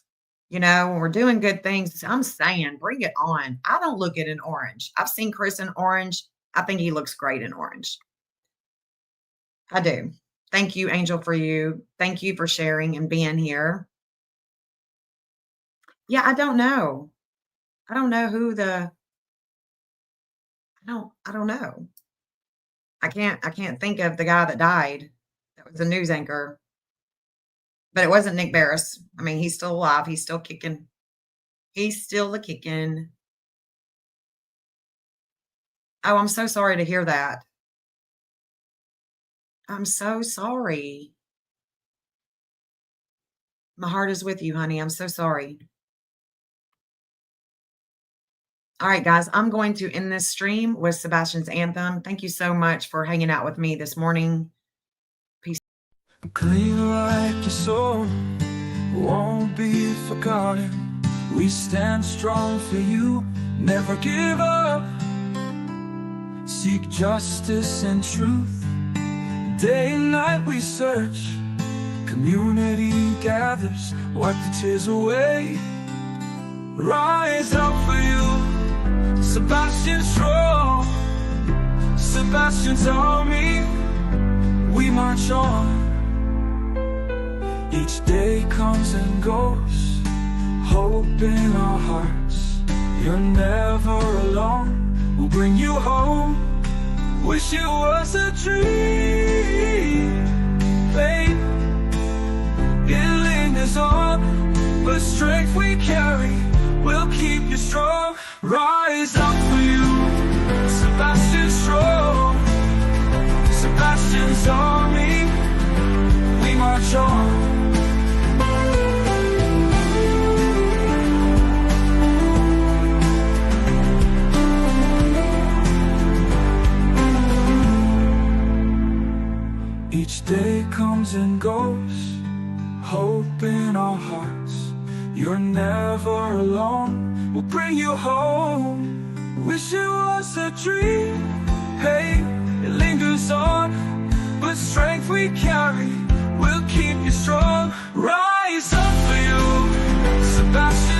when we're doing good things, I'm saying bring it on. I don't look at an orange. I've seen Chris in orange. I think he looks great in orange. I do. Thank you, Angel, for you. Thank you for sharing and being here. Yeah, I don't know. I don't know who I don't know. I can't think of the guy that died. That was a news anchor. But it wasn't Nick Beres. I mean, he's still alive. He's still kicking. He's still a kicking. Oh, I'm so sorry to hear that. I'm so sorry. My heart is with you, honey. I'm so sorry. All right, guys, I'm going to end this stream with Sebastian's anthem. Thank you so much for hanging out with me this morning. Peace. Clean like your soul, won't be forgotten. We stand strong for you, never give up. Seek justice and truth. Day and night we search. Community gathers, wipe the tears away. Rise up for you, Sebastian strong. Sebastian's army we march on. Each day comes and goes, hope in our hearts. You're never alone, we'll bring you home. Wish it was a dream, babe. It lingers on, but strength we carry will keep you strong. Rise up for you, Sebastian strong. Sebastian's army, we march on. Each day comes and goes, hope in our hearts. You're never alone, we'll bring you home. Wish it was a dream, hey, it lingers on, but strength we carry will keep you strong. Rise up for you, Sebastian.